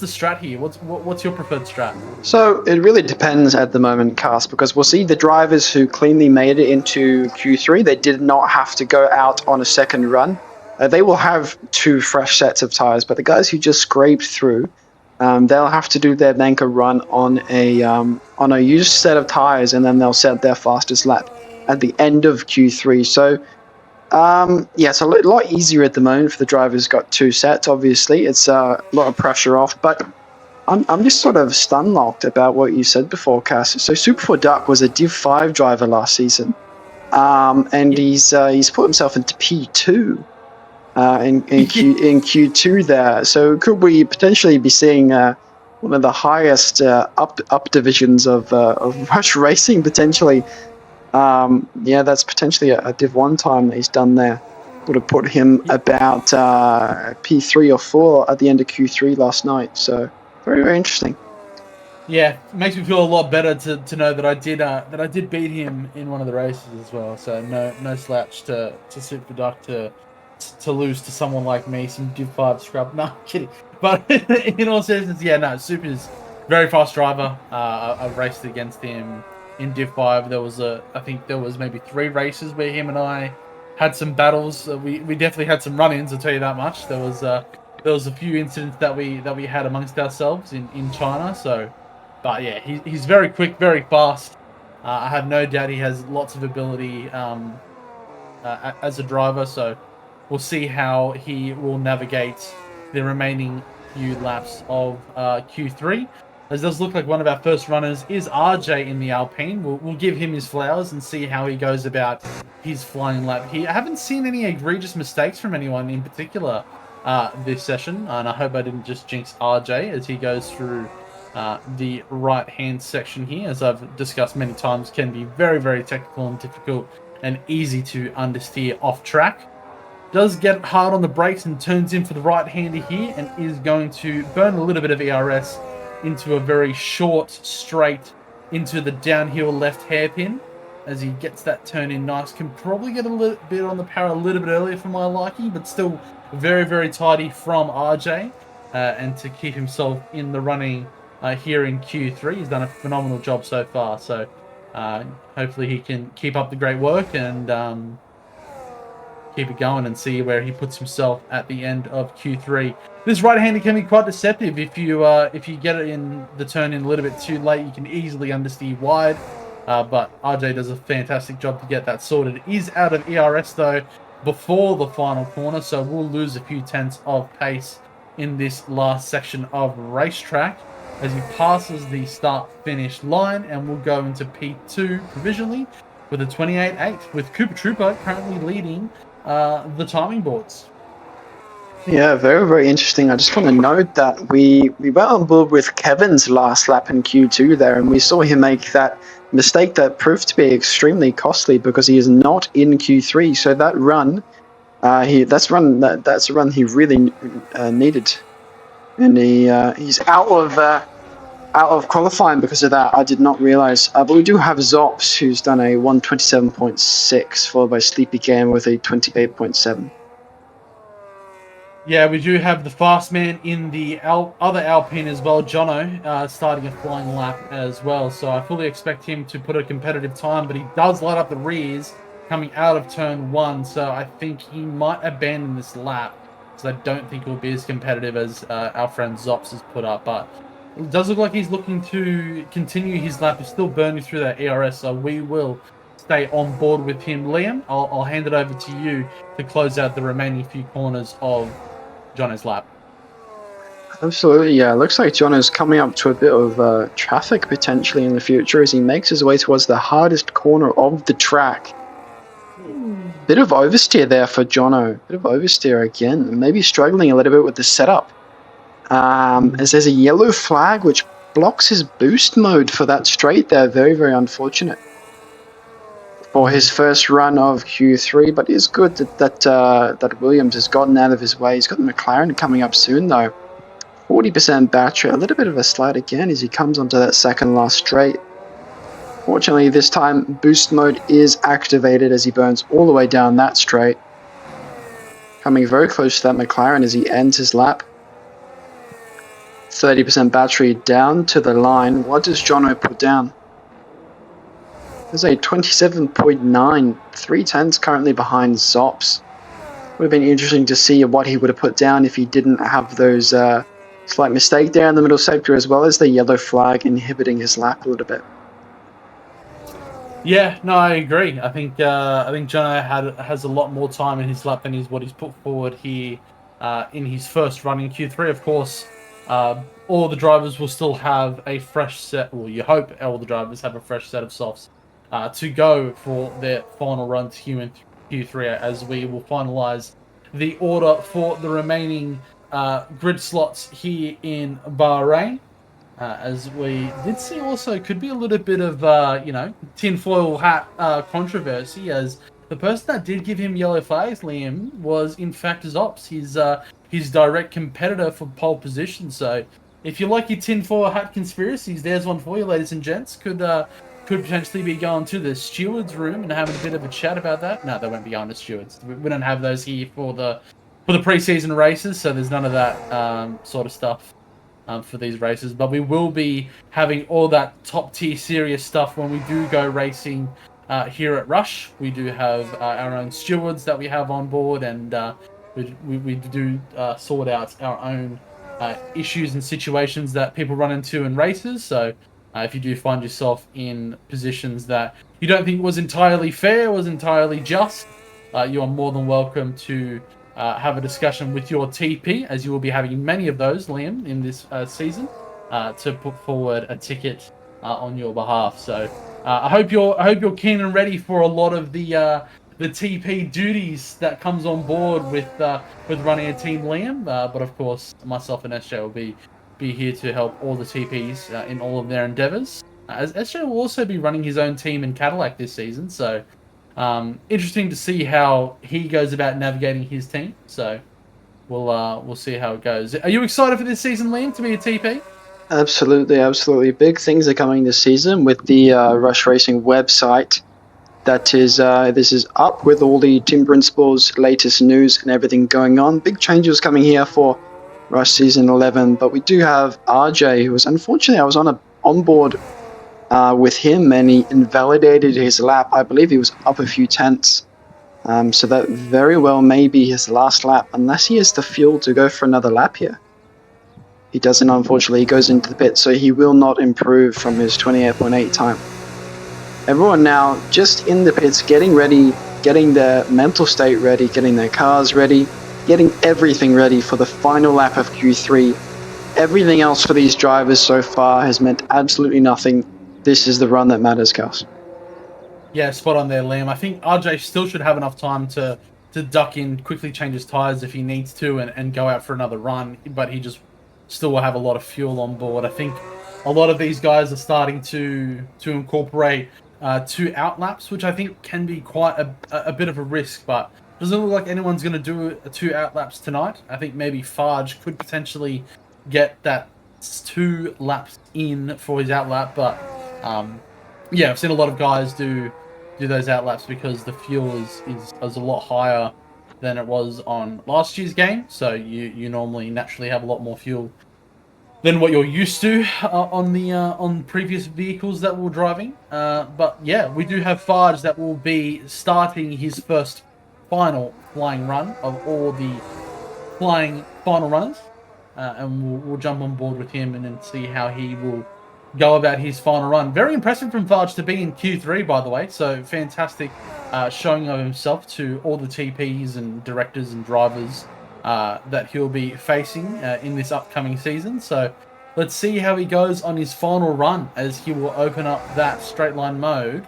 the strat here? What's your preferred strat?
So it really depends at the moment, Cast, because we'll see the drivers who cleanly made it into Q3, they did not have to go out on a second run. They will have two fresh sets of tires, but the guys who just scraped through, they'll have to do their banker run on a used set of tires, and then they'll set their fastest lap at the end of Q3. So it's a lot easier at the moment for the drivers got two sets, obviously. It's a lot of pressure off, but I'm just sort of stun-locked about what you said before, Cass. So Super 4 Duck was a Div 5 driver last season, and he's put himself into P2 in Q2 there. So could we potentially be seeing one of the highest up divisions of Rush Racing potentially? That's potentially a Div 1 time that he's done there. Would have put him about P3 or 4 at the end of Q3 last night. So very, very interesting.
Yeah, it makes me feel a lot better to know that I did beat him in one of the races as well. So no slouch to Super Duck to lose to someone like me, some Div 5 scrub. No, I'm kidding. But in all seriousness, Super's very fast driver. I've raced against him in Div 5. I think there was maybe 3 races where him and I had some battles. We definitely had some run-ins, I'll tell you that much. There was a few incidents that we had amongst ourselves in China. So, but yeah, he's very quick, very fast. I have no doubt he has lots of ability as a driver. So we'll see how he will navigate the remaining few laps of Q3. As does look like one of our first runners is RJ in the Alpine. We'll give him his flowers and see how he goes about his flying lap here. I haven't seen any egregious mistakes from anyone in particular this session, and I hope I didn't just jinx RJ as he goes through the right-hand section here. As I've discussed many times, can be very, very technical and difficult and easy to understeer off track. Does get hard on the brakes and turns in for the right-hander here and is going to burn a little bit of ERS into a very short straight into the downhill left hairpin as he gets that turn in nice. Can probably get a little bit on the power a little bit earlier for my liking, but still very, very tidy from RJ and to keep himself in the running here in Q3. He's done a phenomenal job so far, so hopefully he can keep up the great work and keep it going and see where he puts himself at the end of Q3. This right-hander can be quite deceptive if you get it in the turn in a little bit too late. You can easily understeer wide, but RJ does a fantastic job to get that sorted. Is out of ERS though before the final corner, so we'll lose a few tenths of pace in this last section of racetrack as he passes the start-finish line, and we'll go into P2 provisionally with a 28.8, with Cooper Trooper currently leading the timing boards.
Yeah, very, very interesting. I just want to note that we went on board with Kevin's last lap in Q2 there, and we saw him make that mistake that proved to be extremely costly because he is not in Q3. So that run, that's a run he really needed, and he's out of qualifying because of that. I did not realize, but we do have Zops, who's done a 127.6, followed by Sleepy Game with a 28.7.
Yeah, we do have the fast man in the other Alpine as well, Jono, starting a flying lap as well. So I fully expect him to put a competitive time, but he does light up the rears coming out of turn 1. So I think he might abandon this lap, because I don't think it will be as competitive as our friend Zops has put up. But it does look like he's looking to continue his lap. He's still burning through that ERS, so we will stay on board with him. Liam, I'll hand it over to you to close out the remaining few corners of Jono's lap.
Absolutely, yeah. Looks like Jono's coming up to a bit of traffic potentially in the future as he makes his way towards the hardest corner of the track. Bit of oversteer there for Jono. Bit of oversteer again. Maybe struggling a little bit with the setup. As there's a yellow flag which blocks his boost mode for that straight there. Very, very unfortunate for his first run of Q3, but it's good that Williams has gotten out of his way. He's got the McLaren coming up soon though. 40% battery, a little bit of a slide again as he comes onto that second last straight. Fortunately this time boost mode is activated as he burns all the way down that straight. Coming very close to that McLaren as he ends his lap. 30% battery down to the line. What does Jono put down? There's a 27.9, 3/10 currently behind Zops. Would have been interesting to see what he would have put down if he didn't have those slight mistake there in the middle sector, as well as the yellow flag inhibiting his lap a little bit.
Yeah, no, I agree. I think Jono has a lot more time in his lap than what he's put forward here in his first run in Q3. Of course, all the drivers will still have a fresh set. Well, you hope all the drivers have a fresh set of softs to go for their final run to in Q3, as we will finalize the order for the remaining grid slots here in Bahrain. As we did see also could be a little bit of, tinfoil hat controversy, as the person that did give him yellow flags, Liam, was in fact Zops, his direct competitor for pole position. So if you like your tinfoil hat conspiracies, there's one for you, ladies and gents. Could potentially be going to the stewards room and having a bit of a chat about that. No, they won't be going to stewards. We don't have those here for the pre-season races, so there's none of that sort of stuff for these races. But we will be having all that top tier serious stuff when we do go racing here at Rush. We do have our own stewards that we have on board, and we do sort out our own issues and situations that people run into in races. So if you do find yourself in positions that you don't think was entirely fair, was entirely just, you are more than welcome to have a discussion with your TP, as you will be having many of those, Liam, in this season, to put forward a ticket on your behalf. So I hope you're keen and ready for a lot of the TP duties that comes on board with running a team, Liam. But of course, myself and SJ will be here to help all the TPs in all of their endeavors. As SJ will also be running his own team in Cadillac this season, so interesting to see how he goes about navigating his team. So we'll see how it goes. Are you excited for this season, Liam, to be a TP?
Absolutely, absolutely. Big things are coming this season with the Rush Racing website. That is, this is up with all the Team Principal's latest news and everything going on. Big changes coming here for Rush Season 11, but we do have RJ, who was unfortunately, I was on board with him, and he invalidated his lap. I believe he was up a few tenths So that very well may be his last lap, unless he has the fuel to go for another lap here. He doesn't, unfortunately. He goes into the pit, so he will not improve from his 28.8 time. Everyone now just in the pits, getting ready, getting their mental state ready, getting their cars ready, getting everything ready for the final lap of Q3. Everything else for these drivers so far has meant absolutely nothing. This is the run that matters, Kels.
Yeah, spot on there, Liam. I think RJ still should have enough time to duck in, quickly change his tyres if he needs to, and go out for another run, but he just still will have a lot of fuel on board. I think a lot of these guys are starting to incorporate 2 out laps, which I think can be quite a bit of a risk, but doesn't look like anyone's going to do 2 out laps tonight. I think maybe Farge could potentially get that 2 laps in for his out lap, but yeah, I've seen a lot of guys do those out laps because the fuel is a lot higher than it was on last year's game, so you normally naturally have a lot more fuel than what you're used to on previous vehicles that we're driving. But yeah, we do have Farge that will be starting his first final flying run of all the flying final runners, and we'll jump on board with him and then see how he will go about his final run. Very impressive from Farge to be in Q3, by the way. So fantastic showing of himself to all the TPs and directors and drivers that he'll be facing in this upcoming season. So let's see how he goes on his final run as he will open up that straight line mode.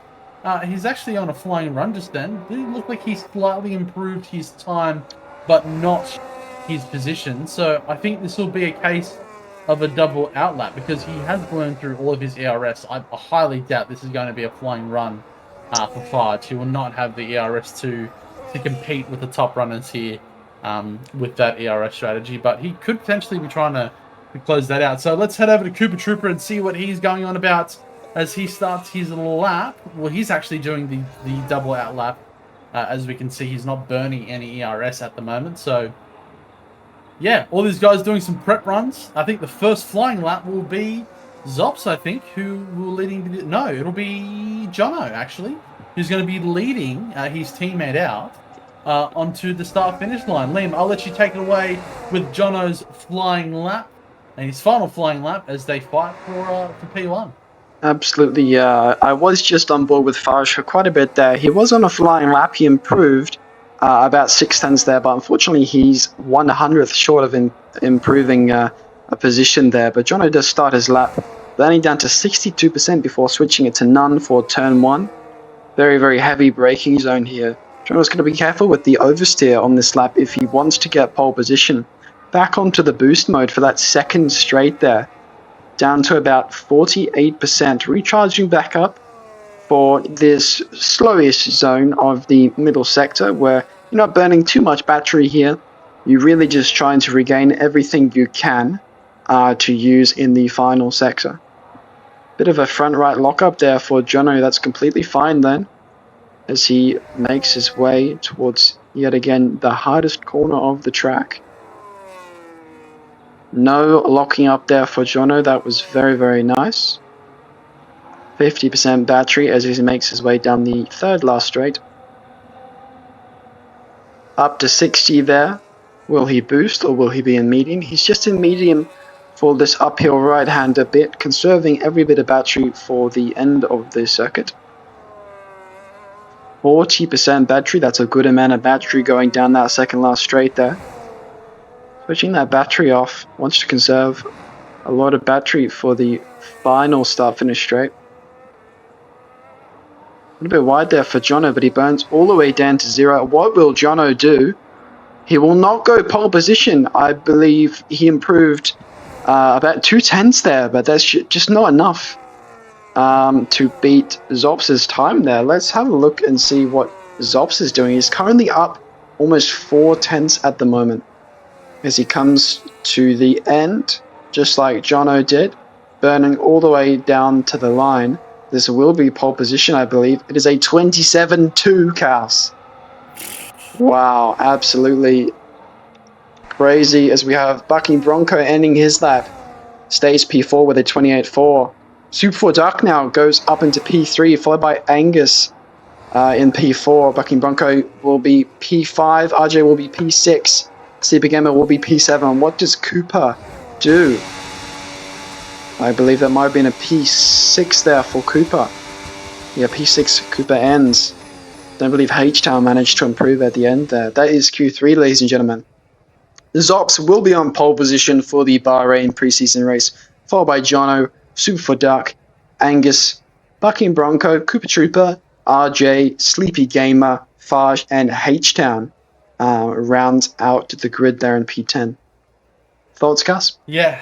He's actually on a flying run just then. It looked like he slightly improved his time, but not his position. So I think this will be a case of a double outlap because he has blown through all of his ERS. I highly doubt this is going to be a flying run for Farge. He will not have the ERS to compete with the top runners here with that ERS strategy, but he could potentially be trying to close that out. So let's head over to Cooper Trooper and see what he's going on about as he starts his lap. Well, he's actually doing the double out lap. As we can see, he's not burning any ERS at the moment. So yeah, all these guys doing some prep runs. I think the first flying lap will be Zops, I think, who will leading... No, it'll be Jono, actually, who's going to be leading his teammate out onto the start-finish line. Liam, I'll let you take it away with Jono's flying lap and his final flying lap as they fight for P1.
Absolutely, yeah. I was just on board with Farge for quite a bit there. He was on a flying lap. He improved about 6/10 there, but unfortunately he's 1/100th short of improving a position there. But Jono does start his lap, landing down to 62% before switching it to none for turn 1. Very, very heavy braking zone here. Jono's going to be careful with the oversteer on this lap if he wants to get pole position. Back onto the boost mode for that second straight there, down to about 48%, recharging back up for this slowest zone of the middle sector where you're not burning too much battery here. You're really just trying to regain everything you can to use in the final sector. Bit of a front right lockup there for Jono. That's completely fine then as he makes his way towards yet again the hardest corner of the track. No locking up there for Jono. That was very, very nice. 50% battery as he makes his way down the third last straight. Up to 60 there. Will he boost or will he be in medium? He's just in medium for this uphill right-hander bit, conserving every bit of battery for the end of the circuit. 40% battery, that's a good amount of battery going down that second last straight there. Switching that battery off, wants to conserve a lot of battery for the final start-finish straight. A little bit wide there for Jono, but he burns all the way down to 0. What will Jono do? He will not go pole position. I believe he improved about 2/10 there, but that's just not enough to beat Zops' time there. Let's have a look and see what Zops is doing. He's currently up almost 4/10 at the moment as he comes to the end, just like Jono did, burning all the way down to the line. This will be pole position, I believe. It is a 27-2 Chaos. Wow, absolutely crazy as we have Bucking Bronco ending his lap. Stays P4 with a 28-4. Super 4 Dark now goes up into P3, followed by Angus in P4. Bucking Bronco will be P5. RJ will be P6. Sleepy Gamer will be P7. What does Cooper do? I believe that might have been a P6 there for Cooper. Yeah, P6 Cooper ends. Don't believe H-Town managed to improve at the end there. That is Q3, ladies and gentlemen. Zops will be on pole position for the Bahrain preseason race, followed by Jono, Super for Duck, Angus, Bucking Bronco, Cooper Trooper, RJ, Sleepy Gamer, Farge, and H-Town rounds out the grid there in P10. Thoughts, Gus?
Yeah,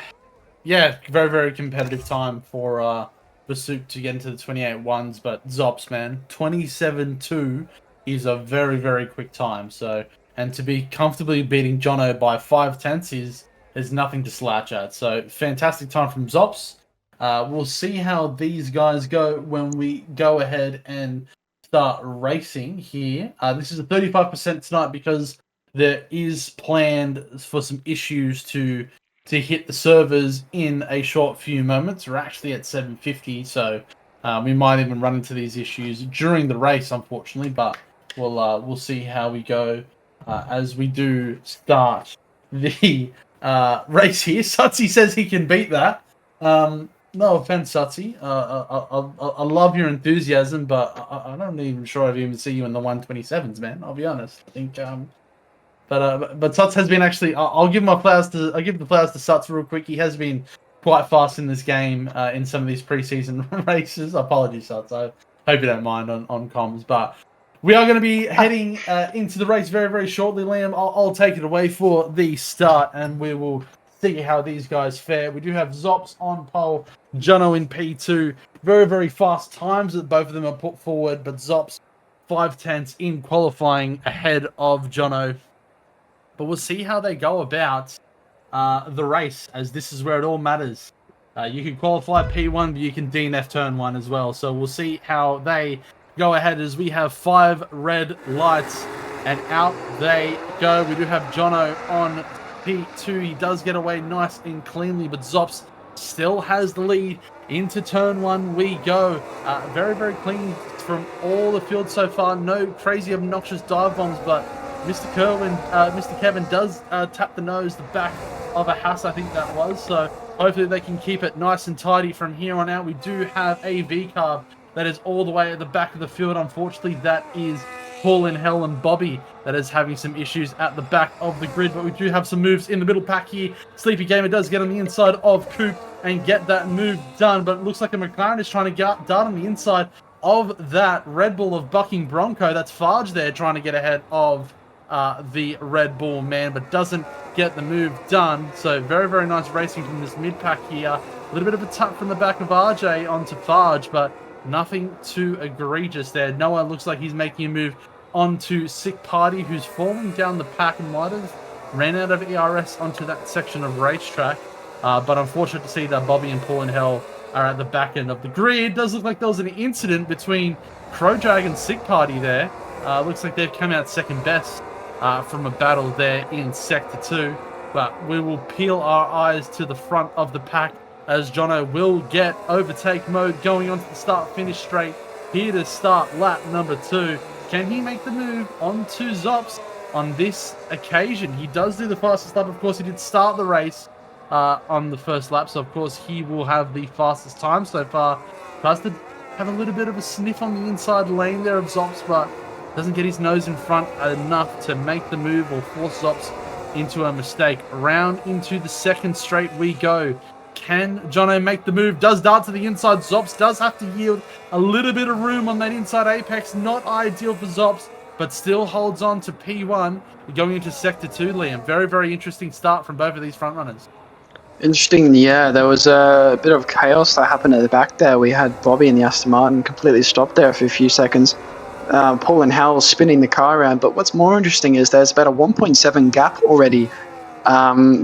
very, very competitive time for Soup to get into the 28-1s, but Zops, man, 27-2 is a very, very quick time. So, and to be comfortably beating Jono by 5/10 is nothing to slouch at. So, fantastic time from Zops. We'll see how these guys go when we go ahead and start racing here. This is a 35% tonight because there is planned for some issues to hit the servers in a short few moments. We're actually at 7:50, so we might even run into these issues during the race, unfortunately. But we'll see how we go as we do start the race here. Sutsy says he can beat that. No offense, Sutsy. I love your enthusiasm, but I'm not even sure I've even seen you in the 127s, man. I'll be honest. I think. But Suts has been actually. I'll give the flowers to Suts real quick. He has been quite fast in this game in some of these preseason races. Apologies, Suts. I hope you don't mind on comms. But we are going to be heading into the race very, very shortly, Liam. I'll take it away for the start, and we will see how these guys fare. We do have Zops on pole, Jono in P2. Very, very fast times that both of them are put forward, but Zops 5/10 in qualifying ahead of Jono. But we'll see how they go about the race, as this is where it all matters. You can qualify P1, but you can DNF turn 1 as well. So we'll see how they go ahead as we have 5 red lights, and out they go. We do have Jono on P2. He does get away nice and cleanly, but Zops still has the lead. Into turn 1 we go. Very, very clean from all the field so far. No crazy obnoxious dive bombs, but Mr. Kevin does tap the nose, the back of a Haas, I think that was. So hopefully they can keep it nice and tidy from here on out. We do have a V-carb that is all the way at the back of the field. Unfortunately, that is Paul in Hell and Bobby that is having some issues at the back of the grid. But we do have some moves in the middle pack here. Sleepy Gamer does get on the inside of Coop and get that move done. But it looks like a McLaren is trying to get dart on the inside of that Red Bull of Bucking Bronco. That's Farge there trying to get ahead of the Red Bull man, but doesn't get the move done. So very, very nice racing from this mid pack here. A little bit of a tap from the back of RJ onto Farge, but nothing too egregious there. Noah looks like he's making a move onto Sick Party, who's falling down the pack and might have ran out of ERS onto that section of racetrack. But unfortunate to see that Bobby and Paul in Hell are at the back end of the grid. It does look like there was an incident between Crowdrag and Sick Party there. Looks like they've come out second best from a battle there in Sector 2. But we will peel our eyes to the front of the pack as Jono will get overtake mode going onto the start-finish straight. Here to start lap number 2. Can he make the move onto Zops on this occasion? He does do the fastest lap. Of course, he did start the race on the first lap, so of course he will have the fastest time so far. Tries to have a little bit of a sniff on the inside lane there of Zops, but doesn't get his nose in front enough to make the move or force Zops into a mistake. Round into the second straight we go. Can Jono make the move? Does dart to the inside. Zops does have to yield a little bit of room on that inside apex. Not ideal for Zops, but still holds on to P1 going into Sector 2, Liam. Very, very interesting start from both of these front runners.
Interesting, yeah. There was a bit of chaos that happened at the back there. We had Bobby in the Aston Martin completely stopped there for a few seconds. Paul and Hal spinning the car around. But what's more interesting is there's about a 1.7 gap already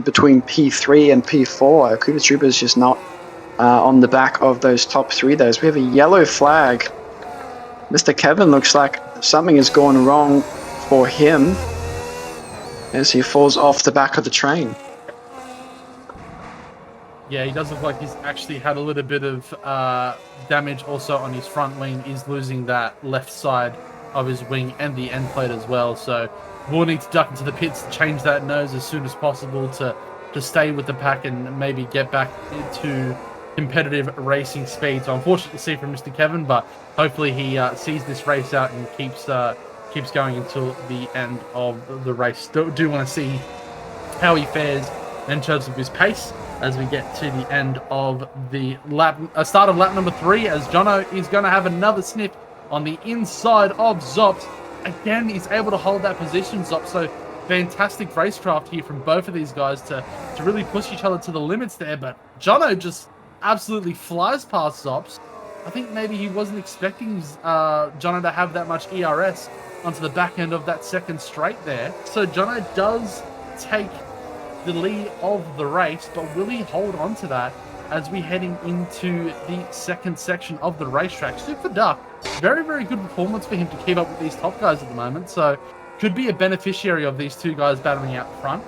between P3 and P4. Cooper Trooper is just not on the back of those top 3 there. So we have a yellow flag. Mr. Kevin looks like something has gone wrong for him as he falls off the back of the train.
Yeah, he does look like he's actually had a little bit of damage also on his front wing. He's losing that left side of his wing and the end plate as well. So we'll need to duck into the pits to change that nose as soon as possible to stay with the pack and maybe get back into competitive racing speed. So unfortunate to see from Mr. Kevin, but hopefully he sees this race out and keeps going until the end of the race. Do want to see how he fares in terms of his pace as we get to the end of the lap, start of lap number 3, as Jono is going to have another sniff on the inside of Zops. Again, he's able to hold that position, Zops. So fantastic racecraft here from both of these guys to really push each other to the limits there. But Jono just absolutely flies past Zops. I think maybe he wasn't expecting Jono to have that much ERS onto the back end of that second straight there. So Jono does take the lead of the race, but will he hold on to that as we heading into the second section of the racetrack? Super Duck, very, very good performance for him to keep up with these top guys at the moment. So could be a beneficiary of these two guys battling out front.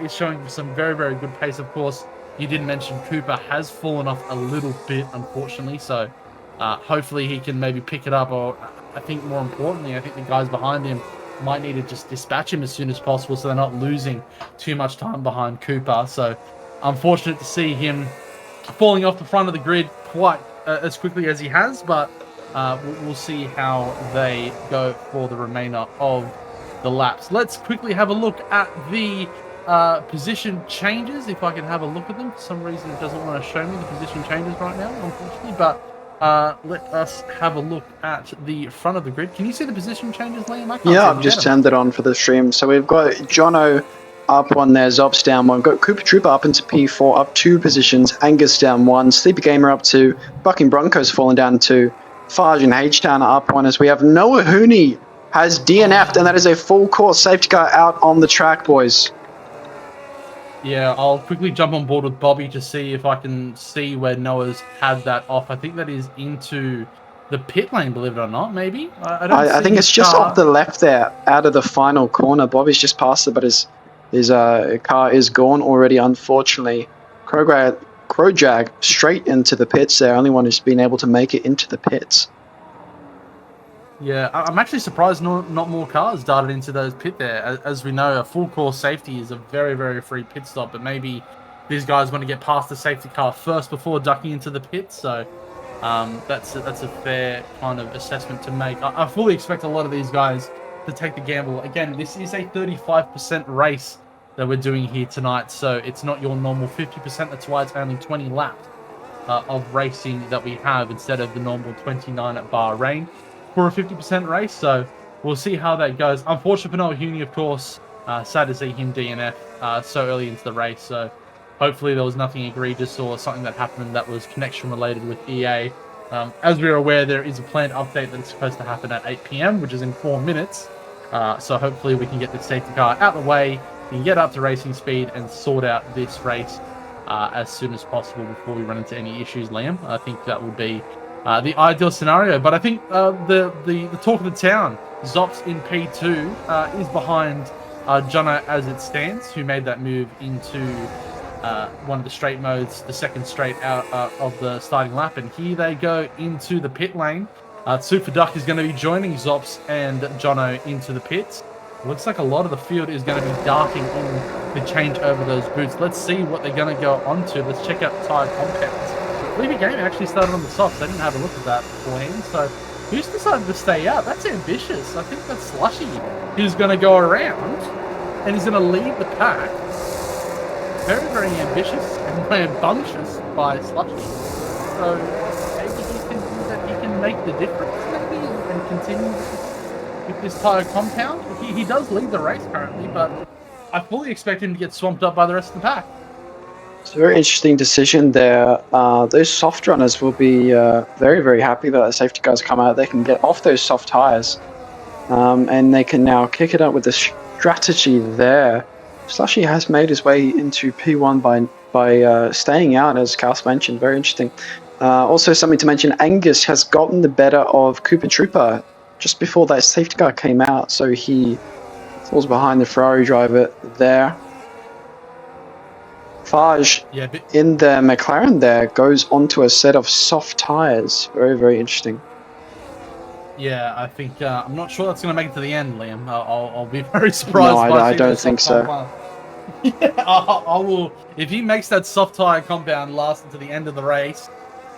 Is showing some very, very good pace. Of course, you did mention Cooper has fallen off a little bit, unfortunately. So hopefully he can maybe pick it up, or I think more importantly, I think the guys behind him might need to just dispatch him as soon as possible so they're not losing too much time behind Cooper. So unfortunate to see him falling off the front of the grid quite as quickly as he has, but we'll see how they go for the remainder of the laps. Let's quickly have a look at the position changes, if I can have a look at them. For some reason it doesn't want to show me the position changes right now, unfortunately, but let us have a look at the front of the grid. Can you see the position changes, Liam?
Yeah, I've just turned it on for the stream. So we've got Jono up 1 there, Zops down 1. We've got Cooper Trooper up into P4, up 2 positions. Angus down 1. Sleepy Gamer up 2. Bucking Broncos falling down 2. Farge and H-Town are up 1, as we have Noah Hooney has DNF'd, and that is a full course safety car out on the track, boys.
Yeah, I'll quickly jump on board with Bobby to see if I can see where Noah's had that off. I think that is into the pit lane, believe it or not, maybe.
I think it's just off the left there, out of the final corner. Bobby's just passed it, but his car is gone already, unfortunately. Crowjag straight into the pits there. Only one who's been able to make it into the pits.
Yeah, I'm actually surprised not more cars darted into those pit there. As we know, a full course safety is a very, very free pit stop, but maybe these guys want to get past the safety car first before ducking into the pit. So that's a fair kind of assessment to make. I fully expect a lot of these guys to take the gamble. Again, this is a 35% race that we're doing here tonight, so it's not your normal 50%. That's why it's only 20 laps of racing that we have instead of the normal 29 at Bahrain for a 50% race. So we'll see how that goes. Unfortunate for Noah Hooney, of course. Sad to see him DNF so early into the race. So hopefully there was nothing egregious or something that happened that was connection related with EA. As we're aware, there is a planned update that's supposed to happen at 8 p.m, which is in 4 minutes. So hopefully we can get this safety car out of the way, we can get up to racing speed and sort out this race as soon as possible before we run into any issues, Liam. I think that would be the ideal scenario. But I think the talk of the town, Zops in P2 is behind Jono as it stands, who made that move into one of the straight modes, the second straight out of the starting lap. And here they go into the pit lane. Super Duck is going to be joining Zops and Jono into the pits. Looks like a lot of the field is going to be darting in to change over those boots. Let's see what they're going to go onto. Let's check out the tyre compounds. Leavy Game actually started on the softs. I didn't have a look at that beforehand. So who's decided to stay out? That's ambitious. I think that's Slushy, who's going to go around and he's going to lead the pack. Very, very ambitious and rambunctious by Slushy. So maybe he thinks that he can make the difference maybe and continue with this tyre compound. He does lead the race currently, but I fully expect him to get swamped up by the rest of the pack.
It's a very interesting decision there. Those soft runners will be very, very happy that the safety cars come out. They can get off those soft tyres and they can now kick it up with the strategy there. Slushy has made his way into P1 by staying out, as Cass mentioned. Very interesting. Also, something to mention, Angus has gotten the better of Cooper Trooper just before that safety car came out, so he falls behind the Ferrari driver there. Farge in the McLaren there goes onto a set of soft tyres. Very, very interesting.
Yeah, I think I'm not sure that's going to make it to the end, Liam. I'll be very surprised.
No,
if
I
see
don't
those
think
soft
so.
compound. Yeah, I will. If he makes that soft tire compound last until the end of the race,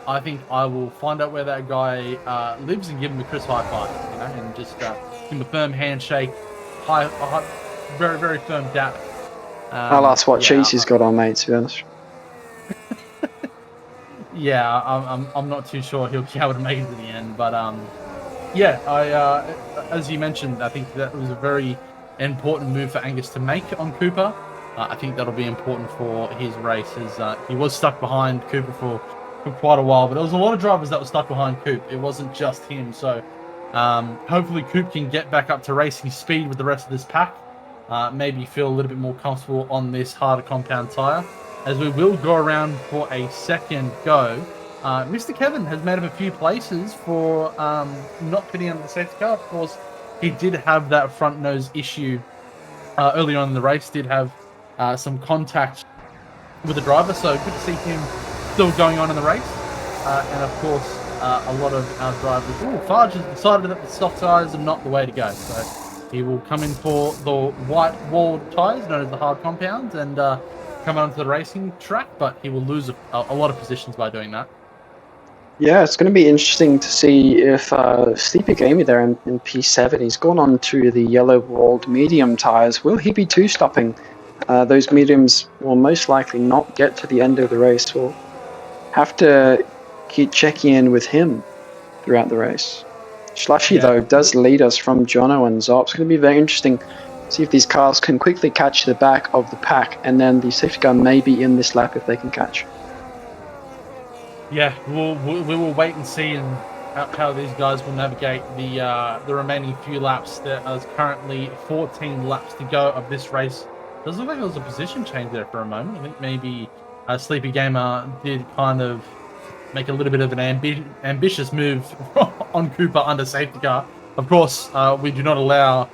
I think I will find out where that guy lives and give him a crisp high five, and just give him a firm handshake, very very firm dap.
I'll ask what
Yeah,
cheese he's got on, mate, to be honest.
yeah, I'm not too sure he'll be able to make it to the end, but yeah, as you mentioned, I think that was a very important move for Angus to make on Cooper. I think that'll be important for his race, as he was stuck behind Cooper for quite a while, but there was a lot of drivers that were stuck behind Coop. It wasn't just him, so hopefully Coop can get back up to racing speed with the rest of this pack. Maybe feel a little bit more comfortable on this harder compound tyre, as we will go around for a second go. Mr. Kevin has made up a few places for not pitting under the safety car. Of course, he did have that front nose issue early on in the race, did have some contact with the driver, so good to see him still going on in the race. And of course, a lot of our drivers, Farge has decided that the soft tyres are not the way to go. So he will come in for the white walled tyres, known as the hard compounds, and come onto the racing track, but he will lose a lot of positions by doing that.
Yeah, it's going to be interesting to see if Sleepy Gamey there in P7, he's gone on to the yellow-walled medium tyres. Will he be two-stopping? Those mediums will most likely not get to the end of the race. We'll have to keep checking in with him throughout the race. Slushy, though, does lead us from Jono and Zop. It's going to be very interesting to see if these cars can quickly catch the back of the pack, and then the safety car may be in this lap if they can catch.
Yeah, we will wait and see how these guys will navigate the remaining few laps. There is currently 14 laps to go of this race. Doesn't look like there was a position change there for a moment. I think maybe Sleepy Gamer did kind of make a little bit of an ambitious move on Cooper under safety car. Of course, we do not allow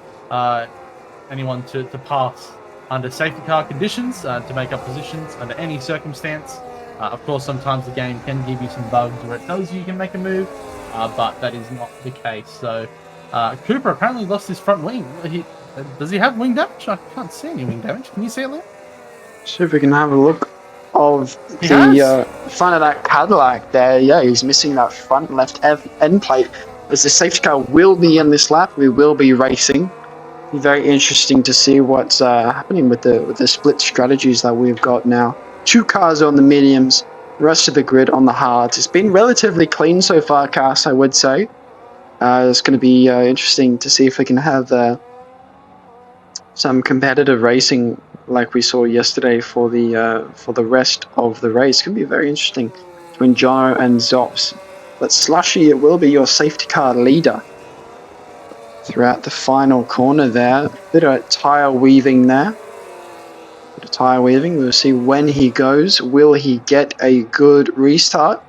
anyone to pass under safety car conditions to make up positions under any circumstance. Of course, sometimes the game can give you some bugs where it tells you can make a move, but that is not the case. So Cooper apparently lost his front wing. Does he have wing damage? I can't see any wing damage. Can you see it, Liam?
See if we can have a look of the front of that Cadillac there. Yeah, he's missing that front left end plate. As the safety car will be in this lap, we will be racing. Very interesting to see what's happening with the split strategies that we've got now. 2 cars on the mediums, the rest of the grid on the hards. It's been relatively clean so far, Cass, I would say. It's going to be interesting to see if we can have some competitive racing like we saw yesterday for the rest of the race. It's going to be very interesting between Jono and Zops. But Slushy, it will be your safety car leader throughout the final corner there. Bit of tyre weaving there. We'll see when he goes. Will he get a good restart?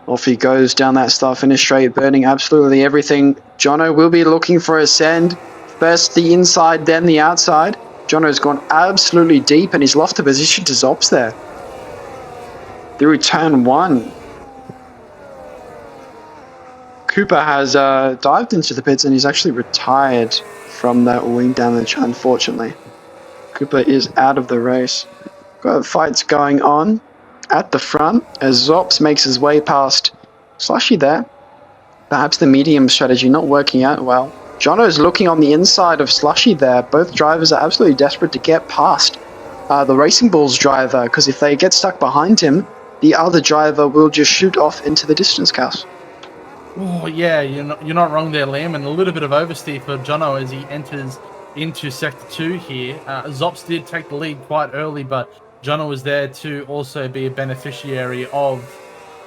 Off he goes down that start finish straight, burning absolutely everything. Jono will be looking for a send. First the inside, then the outside. Jono's gone absolutely deep and he's lost the position to Zops there. Through turn 1. Cooper has dived into the pits and he's actually retired from that wing damage, unfortunately. Cooper is out of the race. Got fights going on at the front as Zops makes his way past Slushy there. Perhaps the medium strategy not working out well. Jono's looking on the inside of Slushy there. Both drivers are absolutely desperate to get past the Racing Bulls driver, because if they get stuck behind him, the other driver will just shoot off into the distance, Cass.
Oh yeah, you're not wrong there, Liam, and a little bit of oversteer for Jono as he enters into Sector 2 here. Zops did take the lead quite early, but Jono was there to also be a beneficiary of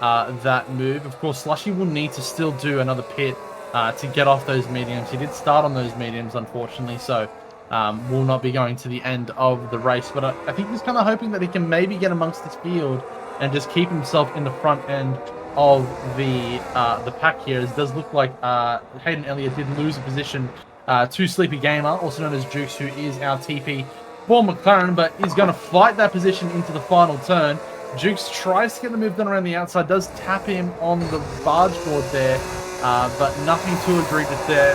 that move. Of course, Slushy will need to still do another pit to get off those mediums. He did start on those mediums, unfortunately, so will not be going to the end of the race. But I think he's kind of hoping that he can maybe get amongst this field and just keep himself in the front end of the pack here. It does look like Hayden Elliott did lose a position to Sleepy Gamer, also known as Jukes, who is our TP for McLaren, but is going to fight that position into the final turn. Jukes tries to get the move done around the outside, does tap him on the barge board there, but nothing too egregious there.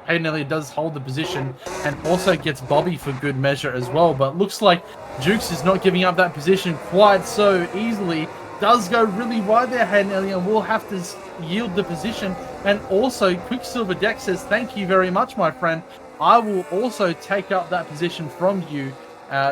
Hayden Elliott does hold the position and also gets Bobby for good measure as well. But looks like Jukes is not giving up that position quite so easily. Does go really wide there, Hayden Elliott, and will have to yield the position. And also, Quicksilver Deck says, thank you very much, my friend. I will also take up that position from you.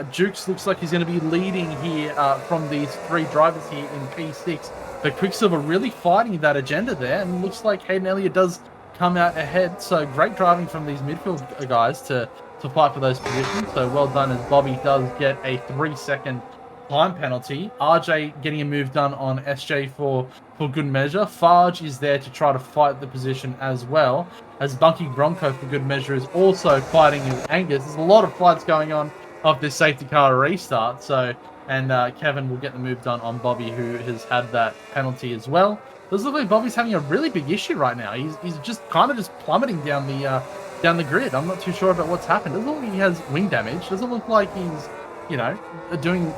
Jukes looks like he's going to be leading here from these three drivers here in P6. But Quicksilver really fighting that agenda there, and looks like Hayden Elliott does come out ahead. So great driving from these midfield guys to fight for those positions. So well done, as Bobby does get a 3-second time penalty. RJ getting a move done on SJ for good measure. Farge is there to try to fight the position as well, as Bunky Bronco for good measure is also fighting with Angus. There's a lot of fights going on off this safety car restart. So, and Kevin will get the move done on Bobby, who has had that penalty as well. Does look like Bobby's having a really big issue right now. He's just kind of just plummeting down the grid. I'm not too sure about what's happened. Doesn't look like he has wing damage. Doesn't look like he's, you know, doing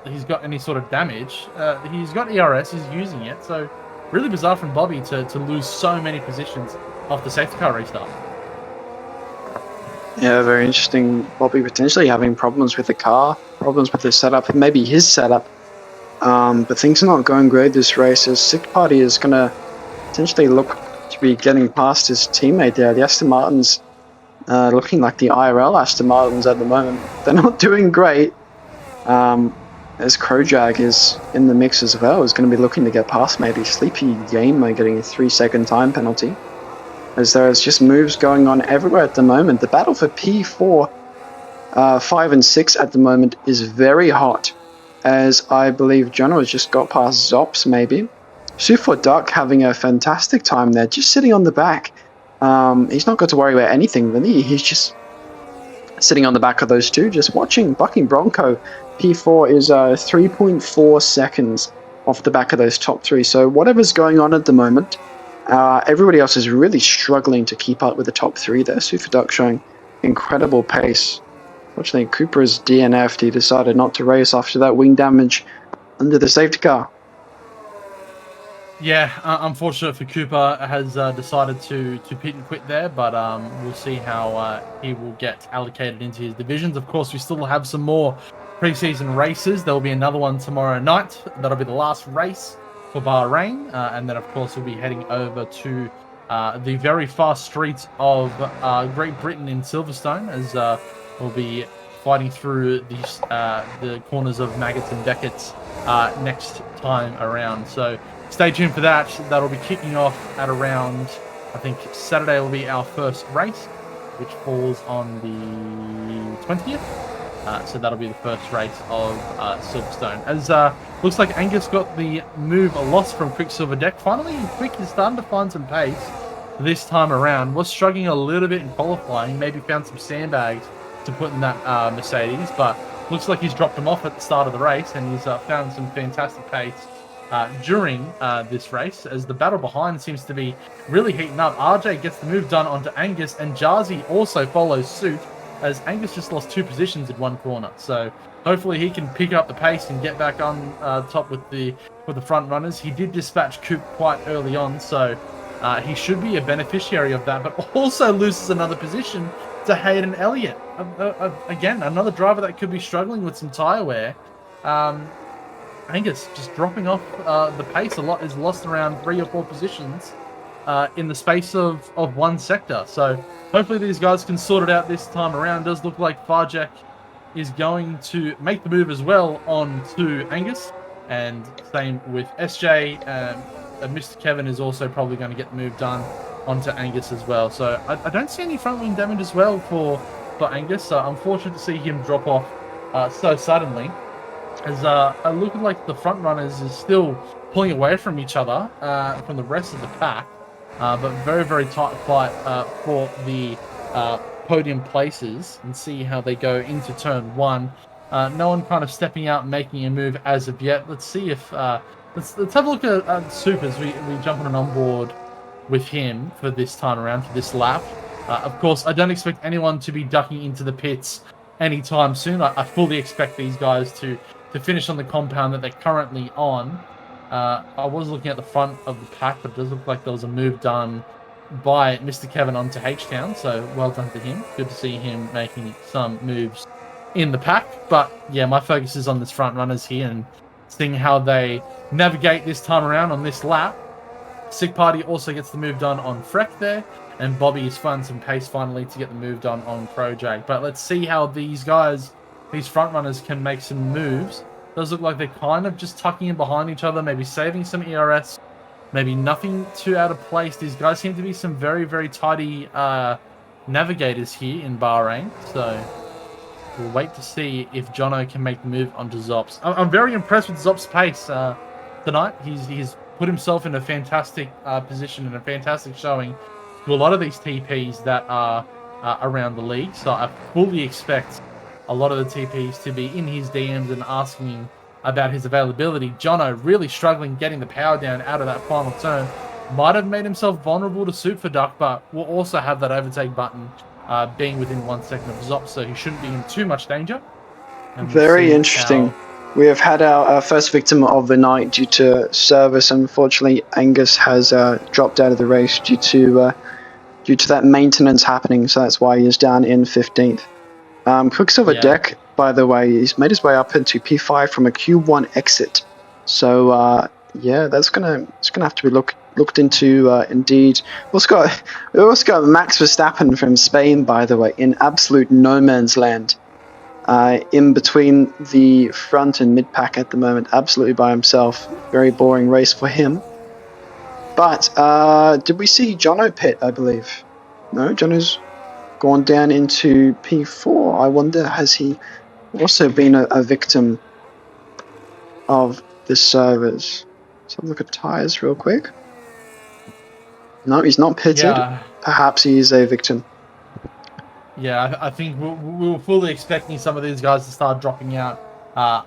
he's got any sort of damage. He's got ERS. He's using it. So really bizarre from Bobby to lose so many positions off the safety car restart.
Yeah, very interesting. Bobby potentially having problems with the car, problems with the setup, maybe his setup. But things are not going great this race, as Sixth Party is going to potentially look to be getting past his teammate there. The Aston Martins looking like the IRL Aston Martins at the moment. They're not doing great. As Krojag is in the mix as well, is going to be looking to get past maybe Sleepy Gamer getting a 3-second time penalty. As there is just moves going on everywhere at the moment. The battle for P4, 5 and 6 at the moment is very hot, as I believe Jonah has just got past Zops maybe. Sufor Duck having a fantastic time there, just sitting on the back. He's not got to worry about anything really. He's just sitting on the back of those two, just watching. Bucking Bronco, P4 is 3.4 seconds off the back of those top three. So whatever's going on at the moment, everybody else is really struggling to keep up with the top three there. Sufor Duck showing incredible pace. Fortunately, Cooper's DNF'd. He decided not to race after that wing damage under the safety car.
Yeah, unfortunate for Cooper, has decided to pit and quit there, but we'll see how he will get allocated into his divisions. Of course, we still have some more preseason races. There will be another one tomorrow night. That'll be the last race for Bahrain, and then of course we'll be heading over to the very fast streets of Great Britain in Silverstone, as we'll be fighting through the corners of Maggots and Beckett's next time around. So stay tuned for that. That'll be kicking off at around, I think Saturday will be our first race, which falls on the 20th. So that'll be the first race of Silverstone. As looks like Angus got the move lost from Quicksilver Deck. Finally, Quick is starting to find some pace this time around. Was struggling a little bit in qualifying. Maybe found some sandbags to put in that Mercedes, but looks like he's dropped them off at the start of the race, and he's found some fantastic pace during this race, as the battle behind seems to be really heating up. RJ gets the move done onto Angus, and Jarzy also follows suit, as Angus just lost 2 positions in one corner. So hopefully he can pick up the pace and get back on top with the front runners. He did dispatch Coop quite early on, so he should be a beneficiary of that, but also loses another position to Hayden Elliott. Again, another driver that could be struggling with some tyre wear. Angus just dropping off the pace a lot, is lost around 3 or 4 positions in the space of one sector. So hopefully these guys can sort it out this time around. Does look like Farjak is going to make the move as well on to Angus, and same with SJ. Mr. Kevin is also probably going to get the move done onto Angus as well. So I don't see any front wing damage as well for Angus. So unfortunate to see him drop off so suddenly, as looking like the front runners is still pulling away from each other from the rest of the pack, but very, very tight fight for the podium places, and see how they go into turn 1. No one kind of stepping out and making a move as of yet. Let's see if let's have a look at Supers. We jump on an onboard with him for this time around, for this lap. Of course, I don't expect anyone to be ducking into the pits anytime soon. I fully expect these guys to finish on the compound that they're currently on. I was looking at the front of the pack, but it does look like there was a move done by Mr. Kevin onto H-Town, so well done to him. Good to see him making some moves in the pack. But yeah, my focus is on this front runners here and seeing how they navigate this time around on this lap. Sick Party also gets the move done on Freck there, and Bobby is fun some pace finally to get the move done on Project. But let's see how these guys, these front runners, can make some moves. Does look like they're kind of just tucking in behind each other, maybe saving some ERS, maybe nothing too out of place. These guys seem to be some very, very tidy navigators here in Bahrain. So we'll wait to see if Jono can make the move onto Zops. I'm very impressed with Zops' pace tonight. He's put himself in a fantastic position and a fantastic showing to a lot of these TPs that are around the league. So I fully expect a lot of the TPs to be in his DMs and asking him about his availability. Jono really struggling getting the power down out of that final turn. Might have made himself vulnerable to Soup for Duck, but will also have that overtake button being within 1 second of Zop, so he shouldn't be in too much danger. And
Very interesting. We have had our first victim of the night due to service. Unfortunately, Angus has dropped out of the race due to that maintenance happening, so that's why he is down in 15th. Quicksilver Deck, by the way, he's made his way up into P5 from a Q1 exit. So yeah, it's gonna have to be looked into indeed. We also got Max Verstappen from Spain, by the way, in absolute no man's land. In between the front and mid pack at the moment, absolutely by himself. Very boring race for him. But did we see Jono pit? I believe no. Jono's gone down into P4. I wonder, has he also been a victim of the servers? Let's have a look at tires real quick. No, he's not pitted.
Yeah.
Perhaps he is a victim.
Yeah, I think we were fully expecting some of these guys to start dropping out,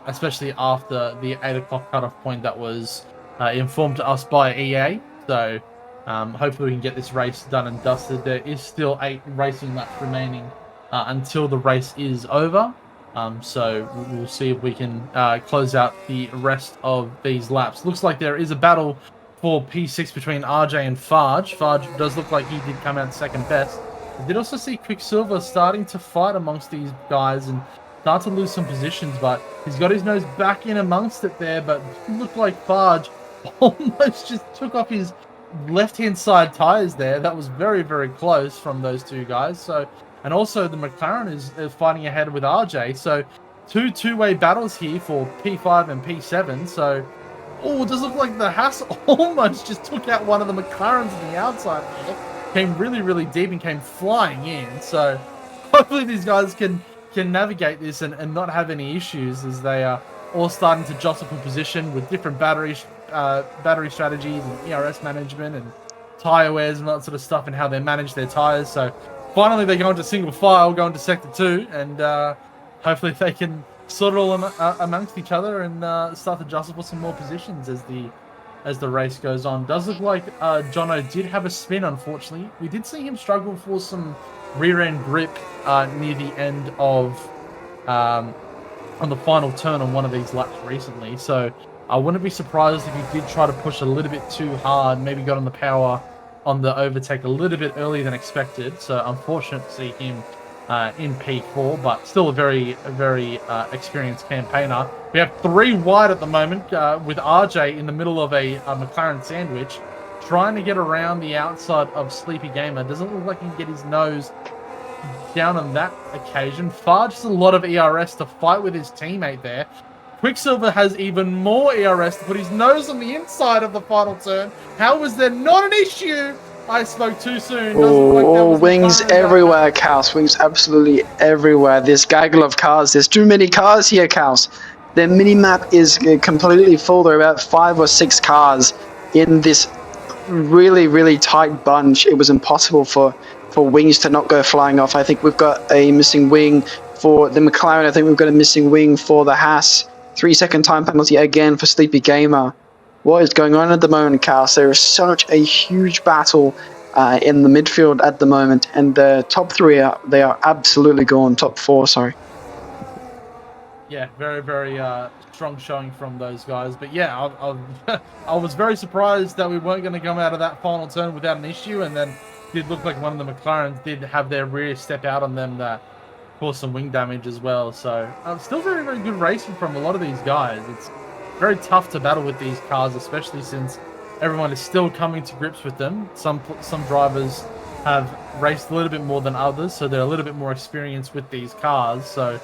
especially after the 8 o'clock cutoff point that was informed to us by EA. So hopefully we can get this race done and dusted. There is still 8 racing laps remaining until the race is over. So we'll see if we can close out the rest of these laps. Looks like there is a battle for P6 between RJ and Farge. Farge does look like he did come out second best. I did also see Quicksilver starting to fight amongst these guys and start to lose some positions, but he's got his nose back in amongst it there, but it looked like Farge almost just took off his left-hand side tires there. That was very, very close from those two guys. So, and also the McLaren is fighting ahead with RJ. So two-way battles here for P5 and P7. So, oh, it does look like the Haas almost just took out one of the McLarens on the outside there. Came really, really deep and came flying in. So hopefully these guys can navigate this and not have any issues as they are all starting to jostle for position with different battery strategies and ERS management and tire wears and that sort of stuff and how they manage their tires. So finally they go into single file, go into sector 2, and hopefully they can sort it all amongst each other and start to jostle for some more positions as the race goes on. Does look like Jono did have a spin, unfortunately. We did see him struggle for some rear-end grip near the end of on the final turn on one of these laps recently. So I wouldn't be surprised if he did try to push a little bit too hard, maybe got on the power on the overtake a little bit earlier than expected. So unfortunate to see him in P4, but still a very experienced campaigner. We have 3 wide at the moment with RJ in the middle of a McLaren sandwich, trying to get around the outside of Sleepy Gamer. Doesn't look like he can get his nose down on that occasion. Farge has a lot of ERS to fight with his teammate there. Quicksilver has even more ERS to put his nose on the inside of the final turn. How was there not an issue? I spoke too soon.
Wings everywhere, Kaos. Wings absolutely everywhere. This gaggle of cars. There's too many cars here, Kaos. The mini-map is completely full. There are about 5 or 6 cars in this really, really tight bunch. It was impossible for wings to not go flying off. I think we've got a missing wing for the McLaren. I think we've got a missing wing for the Haas. 3-second time penalty again for Sleepy Gamer. What is going on at the moment, Kaos? There is such a huge battle in the midfield at the moment, and the top 3 are absolutely gone. Top 4, sorry.
Yeah, very strong showing from those guys. But yeah, I was very surprised that we weren't going to come out of that final turn without an issue, and then it did look like one of the McLarens did have their rear step out on them that caused some wing damage as well. So still very, very good racing from a lot of these guys. It's very tough to battle with these cars, especially since everyone is still coming to grips with them. Some drivers have raced a little bit more than others, so they're a little bit more experienced with these cars. So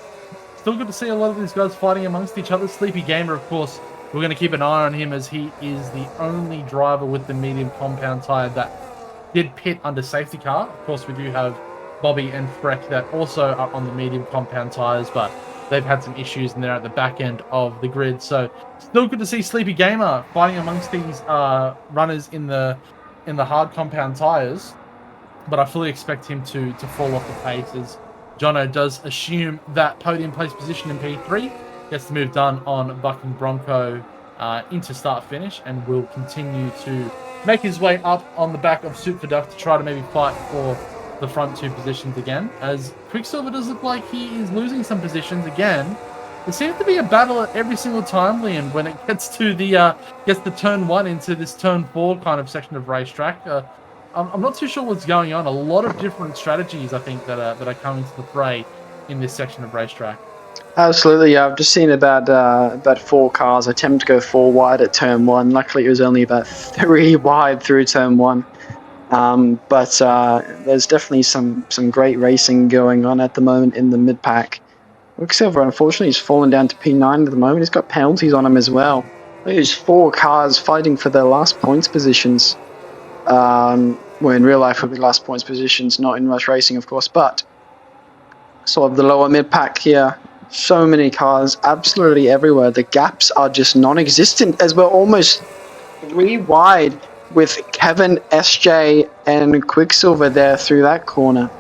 still good to see a lot of these guys fighting amongst each other. Sleepy Gamer, of course, we're going to keep an eye on him as he is the only driver with the medium compound tyre that did pit under safety car. Of course, we do have Bobby and Freck that also are on the medium compound tyres, but they've had some issues and they're at the back end of the grid. So still good to see Sleepy Gamer fighting amongst these runners in the hard compound tyres. But I fully expect him to fall off the pace as Jono does assume that podium place position in P3. Gets the move done on Bucking Bronco into start-finish and will continue to make his way up on the back of Soup for Duck to try to maybe fight for the front two positions again. As Quicksilver does look like he is losing some positions again. There seems to be a battle at every single time, Liam, when it gets to the turn 1 into this turn 4 kind of section of racetrack. I'm not too sure what's going on. A lot of different strategies, I think, that are coming to the fray in this section of racetrack.
Absolutely, yeah. I've just seen about 4 cars attempt to go 4 wide at turn 1. Luckily, it was only about 3 wide through turn 1. But there's definitely some great racing going on at the moment in the mid-pack. Quicksilver, unfortunately, has fallen down to P9 at the moment. He's got penalties on him as well. There's 4 cars fighting for their last points positions. Well, in real life, it would be last points positions, not in rush racing, of course. But sort of the lower mid-pack here, so many cars absolutely everywhere. The gaps are just non-existent as we're almost 3 wide with Kevin, SJ, and Quicksilver there through that corner.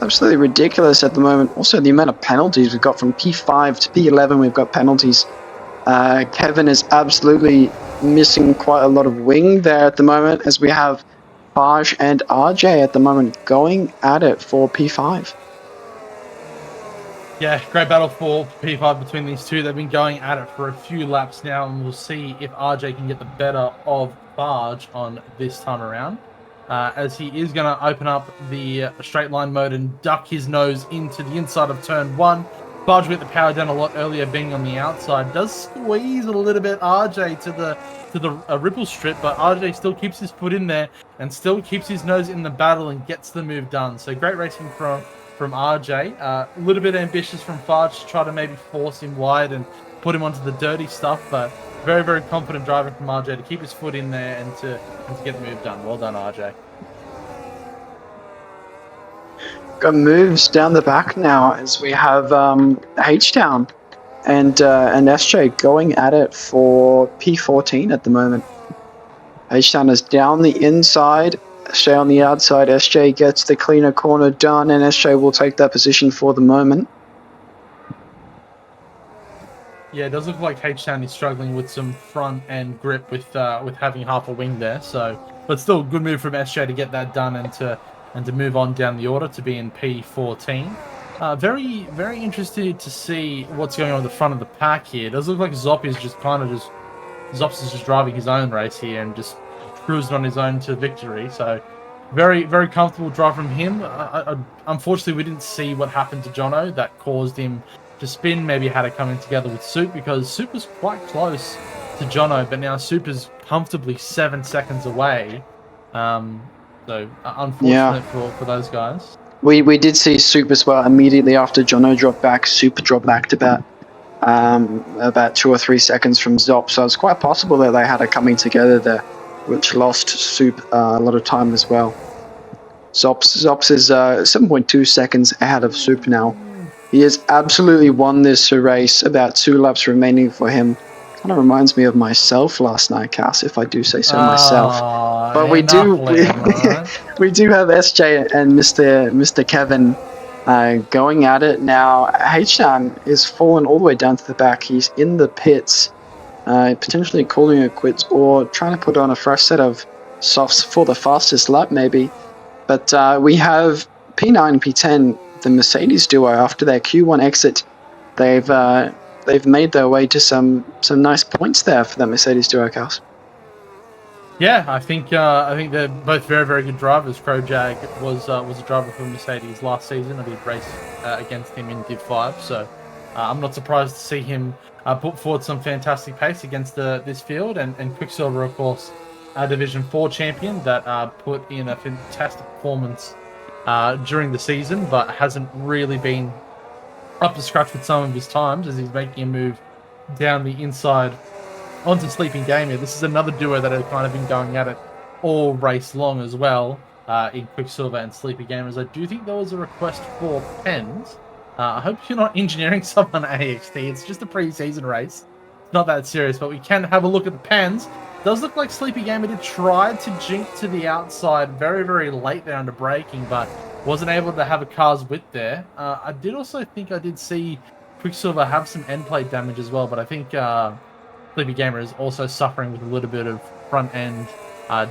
Absolutely ridiculous at the moment. Also, the amount of penalties we've got from P5 to P11, we've got penalties. Kevin is absolutely missing quite a lot of wing there at the moment, as we have Baj and RJ at the moment going at it for P5.
Yeah, great battle for P5 between these two. They've been going at it for a few laps now, and we'll see if RJ can get the better of Baj on this time around. As he is going to open up the straight line mode and duck his nose into the inside of turn 1. Baj with the power down a lot earlier, being on the outside, does squeeze a little bit RJ to the ripple strip, but RJ still keeps his foot in there and still keeps his nose in the battle and gets the move done. So great racing from RJ. A little bit ambitious from Farge to try to maybe force him wide and put him onto the dirty stuff, but very, very confident driving from RJ to keep his foot in there and to get the move done. Well done, RJ.
Got moves down the back now as we have H-Town and SJ going at it for P14 at the moment. H-Town is down the inside, SJ on the outside. SJ gets the cleaner corner done, and SJ will take that position for the moment.
Yeah, it does look like H-Town is struggling with some front end grip with having half a wing there. So, but still, good move from SJ to get that done and to move on down the order to be in P14. Very, very interested to see what's going on with the front of the pack here. It does look like Zops is just driving his own race here and just cruising on his own to victory. So very, very comfortable drive from him. Unfortunately, we didn't see what happened to Jono that caused him to spin. Maybe had it coming together with Soup, because Soup was quite close to Jono, but now Soup is comfortably 7 seconds away. So unfortunate for those guys.
We did see Soup as well immediately after Jono dropped back. Soup dropped back to about 2 or 3 seconds from Zop. So it's quite possible that they had it coming together there, which lost Soup a lot of time as well. Zops is 7.2 seconds ahead of Soup now. He has absolutely won this race. About 2 laps remaining for him. Kind of reminds me of myself last night, Cass, if I do say so myself. But we do have SJ and Mr. Kevin going at it now. H-Town is fallen all the way down to the back. He's in the pits, potentially calling it quits or trying to put on a fresh set of softs for the fastest lap, maybe. But we have P9 and P10, the Mercedes duo, after their Q1 exit. They've they've made their way to some nice points there for that Mercedes duo, Kals.
Yeah, I think they're both very, very good drivers. Krojag was a driver for Mercedes last season. I did race against him in Div 5, so I'm not surprised to see him put forward some fantastic pace against this field. And Quicksilver, of course, a Division 4 champion that put in a fantastic performance during the season, but hasn't really been up to scratch with some of his times as he's making a move down the inside onto Sleeping Gamer. This is another duo that have kind of been going at it all race long as well, in Quicksilver and Sleepy Gamers. I do think there was a request for pens. I hope you're not engineering someone AXT. It's just a pre-season race. It's not that serious, but we can have a look at the pens. Does look like Sleepy Gamer did try to jink to the outside very, very late there under braking, but wasn't able to have a car's width there. I did also think I did see Quicksilver have some end plate damage as well, but I think Sleepy Gamer is also suffering with a little bit of front end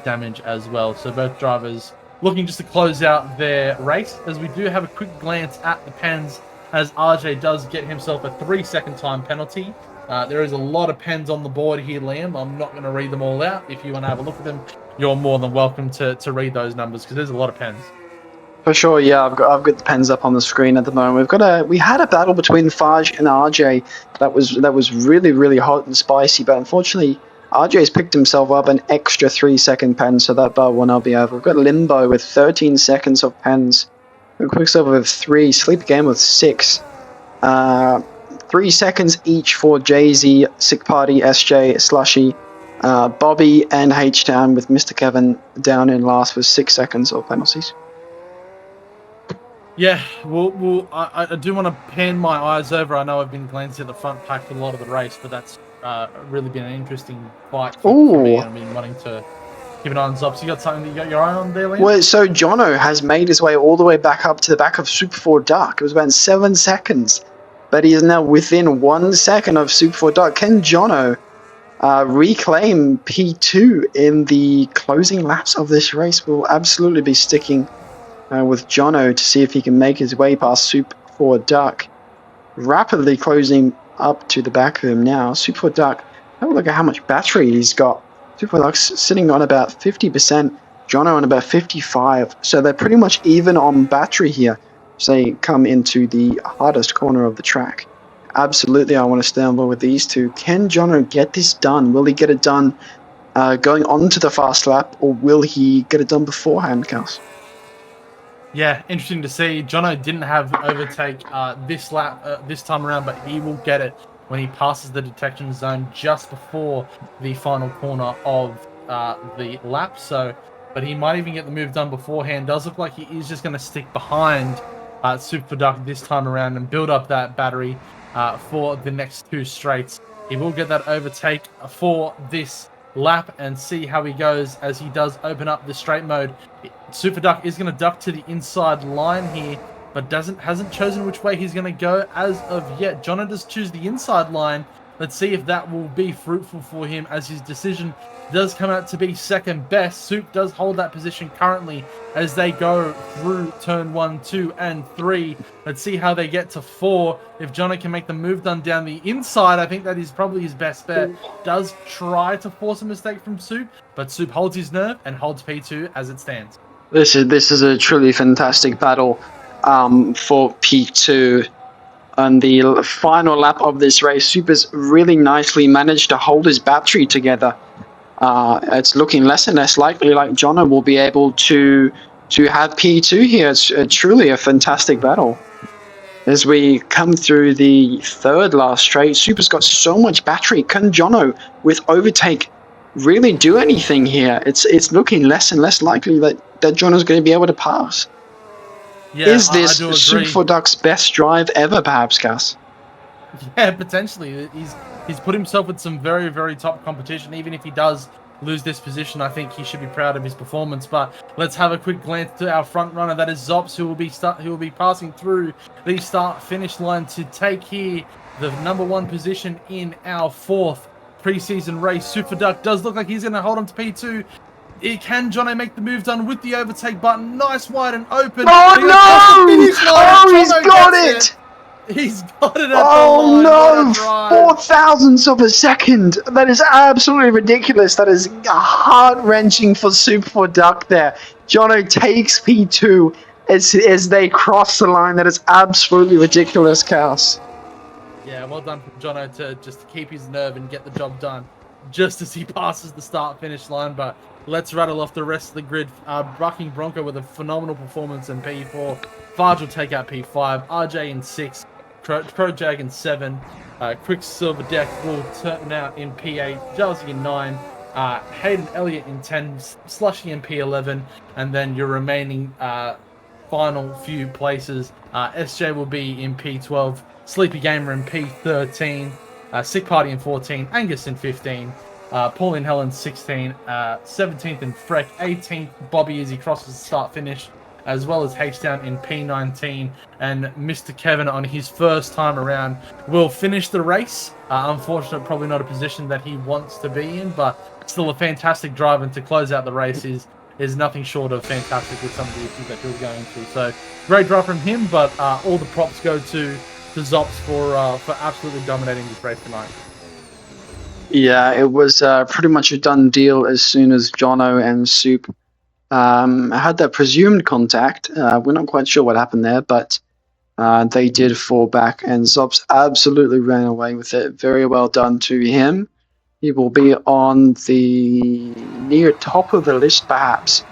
damage as well. So both drivers looking just to close out their race, as we do have a quick glance at the pens as RJ does get himself a 3-second time penalty. There is a lot of pens on the board here, Liam. I'm not going to read them all out. If you want to have a look at them, you're more than welcome to read those numbers, because there's a lot of pens.
For sure, yeah, I've got the pens up on the screen at the moment. We had a battle between Faj and RJ that was really, really hot and spicy, but unfortunately RJ's picked himself up an extra 3-second pen, so that bar will not be over. We've got Limbo with 13 seconds of pens, Quicksilver with 3, Sleepy Game with 6. 3 seconds each for Jay-Z, Sick Party, SJ, Slushy, Bobby, and H-Town, with Mr. Kevin down in last with 6 seconds of penalties.
Yeah, I do want to pan my eyes over. I know I've been glancing at the front pack for a lot of the race, but that's really been an interesting fight for me. I've been wanting to keep an eye on Zops. You got something that you got your eye on there, Liam?
Well, so Jono has made his way all the way back up to the back of Super 4 Dark. It was about 7 seconds, but he is now within 1 second of Super 4 Dark. Can Jono reclaim P2 in the closing laps of this race? We'll absolutely be sticking with Jono to see if he can make his way past Super 4 Dark. Rapidly closing up to the back of him now. Super 4 Dark, have a look at how much battery he's got. Super 4 Dark's sitting on about 50%, Jono on about 55%. So they're pretty much even on battery here as they come into the hardest corner of the track. Absolutely, I want to stay on board with these two. Can Jono get this done? Will he get it done going on to the fast lap, or will he get it done beforehand, Kals?
Yeah, interesting to see. Jono didn't have overtake this lap this time around, but he will get it when he passes the detection zone just before the final corner of the lap. So, but he might even get the move done beforehand. Does look like he is just going to stick behind Super Duck this time around and build up that battery for the next 2 straights. He will get that overtake for this lap and see how he goes as he does open up the straight mode. Super Duck is going to duck to the inside line here, but hasn't chosen which way he's going to go as of yet. Jono does choose the inside line. Let's see if that will be fruitful for him, as his decision does come out to be second best. Soup does hold that position currently as they go through turn 1, 2, and 3. Let's see how they get to 4. If Jono can make the move done down the inside, I think that is probably his best bet. Does try to force a mistake from Soup, but Soup holds his nerve and holds P2 as it stands.
This is a truly fantastic battle for P2. On the final lap of this race, Super's really nicely managed to hold his battery together. It's looking less and less likely like Jono will be able to have P2 here. It's truly a fantastic battle. As we come through the third last straight, Super's got so much battery. Can Jono, with overtake, really do anything here? It's looking less and less likely that Jono's going to be able to pass.
Yeah,
is this
I do
Super 4 Duck's best drive ever, perhaps, Gus?
Yeah, potentially. He's put himself with some very, very top competition. Even if he does lose this position, I think he should be proud of his performance. But let's have a quick glance to our front runner. That is Zops, who will be passing through the start-finish line to take here the number 1 position in our 4th preseason race. Super Duck does look like he's going to hold on to P2. Can Jono make the move done with the overtake button? Nice, wide and open.
Oh, no! Oh, he's got it!
He's got it at the
Oh
line. What a
no!
drive.
4,000ths of a second. That is absolutely ridiculous. That is heart wrenching for Super for Duck there. Jono takes P2 as they cross the line. That is absolutely ridiculous, Chaos.
Yeah, well done from Jono to just to keep his nerve and get the job done just as he passes the start-finish line. But let's rattle off the rest of the grid. Bucking Bronco with a phenomenal performance in P4. Farge will take out P5. RJ in 6. Projag in 7. Quicksilver Deck will turn out in P8. Jalsy in 9. Hayden Elliott in 10. Slushy in P11. And then your remaining final few places. SJ will be in P12. Sleepy Gamer in P13, Sick Party in 14, Angus in 15, Paul in Helen 16, 17th in Freck, 18th Bobby as he crosses the start finish, as well as H-Town in P19, and Mr. Kevin on his first time around will finish the race. Unfortunately, probably not a position that he wants to be in, but still a fantastic drive, and to close out the race is nothing short of fantastic with some of the issues that you're going through. So great drive from him, but all the props go to Zops for absolutely dominating this race tonight.
Yeah, it was pretty much a done deal as soon as Jono and Soup had that presumed contact. We're not quite sure what happened there, but they did fall back, and Zops absolutely ran away with it. Very well done to him. He will be on the near top of the list, perhaps,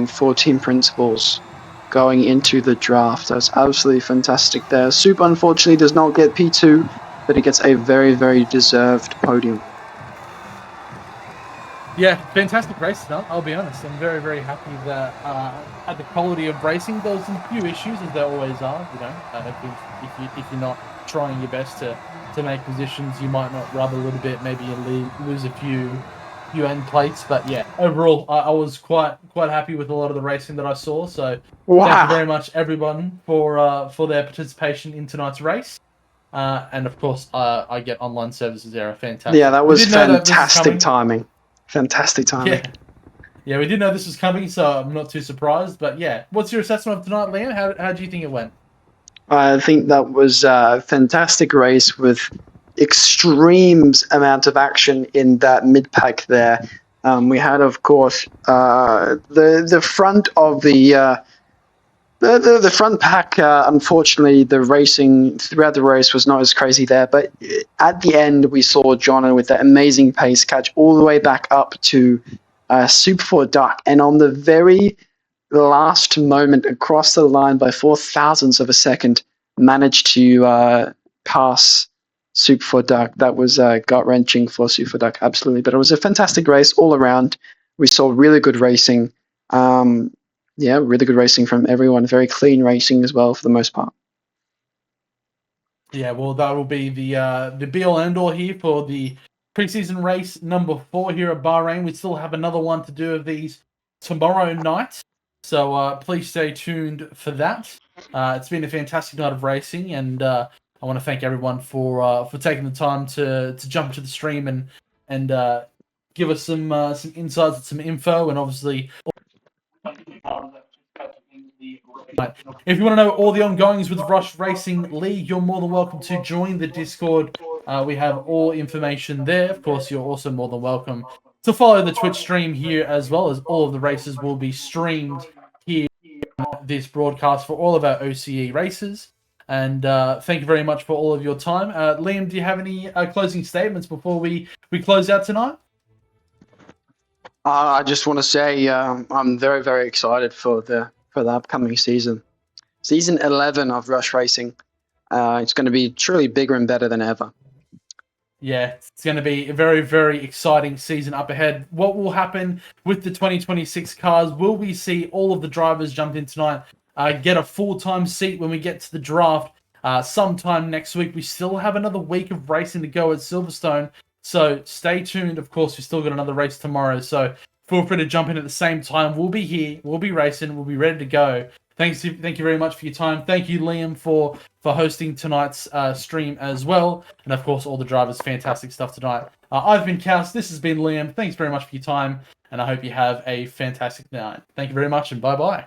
for team principals going into the draft. That's absolutely fantastic there. Soup, unfortunately, does not get P2, but he gets a very, very deserved podium.
Yeah, fantastic race tonight. I'll be honest. I'm very, very happy that at the quality of racing, there was some few issues, as there always are. You know, if you're not trying your best to make positions, you might not rub a little bit. Maybe you lose a few end plates. But yeah, overall, I was quite happy with a lot of the racing that I saw. So thank you very much, everyone, for their participation in tonight's race. And of course, I get online services there. Fantastic.
Yeah, that was fantastic timing. Fantastic timing.
Yeah, we did know this was coming, so I'm not too surprised. But yeah, what's your assessment of tonight, Liam? How do you think it went?
I think that was a fantastic race with extreme amount of action in that mid pack there. We had, of course, the front of the front pack. Unfortunately, the racing throughout the race was not as crazy there, but at the end we saw Jono with that amazing pace catch all the way back up to Super for Duck, and on the very last moment across the line by 4,000ths of a second managed to pass Super for Duck. That was gut-wrenching for Super for Duck, absolutely. But it was a fantastic race all around. We saw really good racing. Yeah, really good racing from everyone. Very clean racing as well for the most part.
Yeah, well, that will be the be-all end-all here for the preseason race number 4 here at Bahrain. We still have another one to do of these tomorrow night. So please stay tuned for that. It's been a fantastic night of racing, and I want to thank everyone for taking the time to jump to the stream and give us some insights and some info, and obviously. If you want to know all the ongoings with Rush Racing League, you're more than welcome to join the Discord. We have all information there. Of course, you're also more than welcome to follow the Twitch stream here, as well as all of the races will be streamed here on this broadcast for all of our OCE races. And thank you very much for all of your time. Liam, do you have any closing statements before we close out tonight?
I just want to say I'm very, very excited for the upcoming season. Season 11 of Rush Racing. It's going to be truly bigger and better than ever.
Yeah, it's going to be a very, very exciting season up ahead. What will happen with the 2026 cars? Will we see all of the drivers jump in tonight, get a full-time seat when we get to the draft sometime next week? We still have another week of racing to go at Silverstone, so stay tuned. Of course, we've still got another race tomorrow, so feel free to jump in at the same time. We'll be here, we'll be racing, we'll be ready to go. Thank you very much for your time. Thank you, Liam, for hosting tonight's stream as well. And, of course, all the drivers, fantastic stuff tonight. I've been Kaus. This has been Liam. Thanks very much for your time, and I hope you have a fantastic night. Thank you very much, and bye-bye.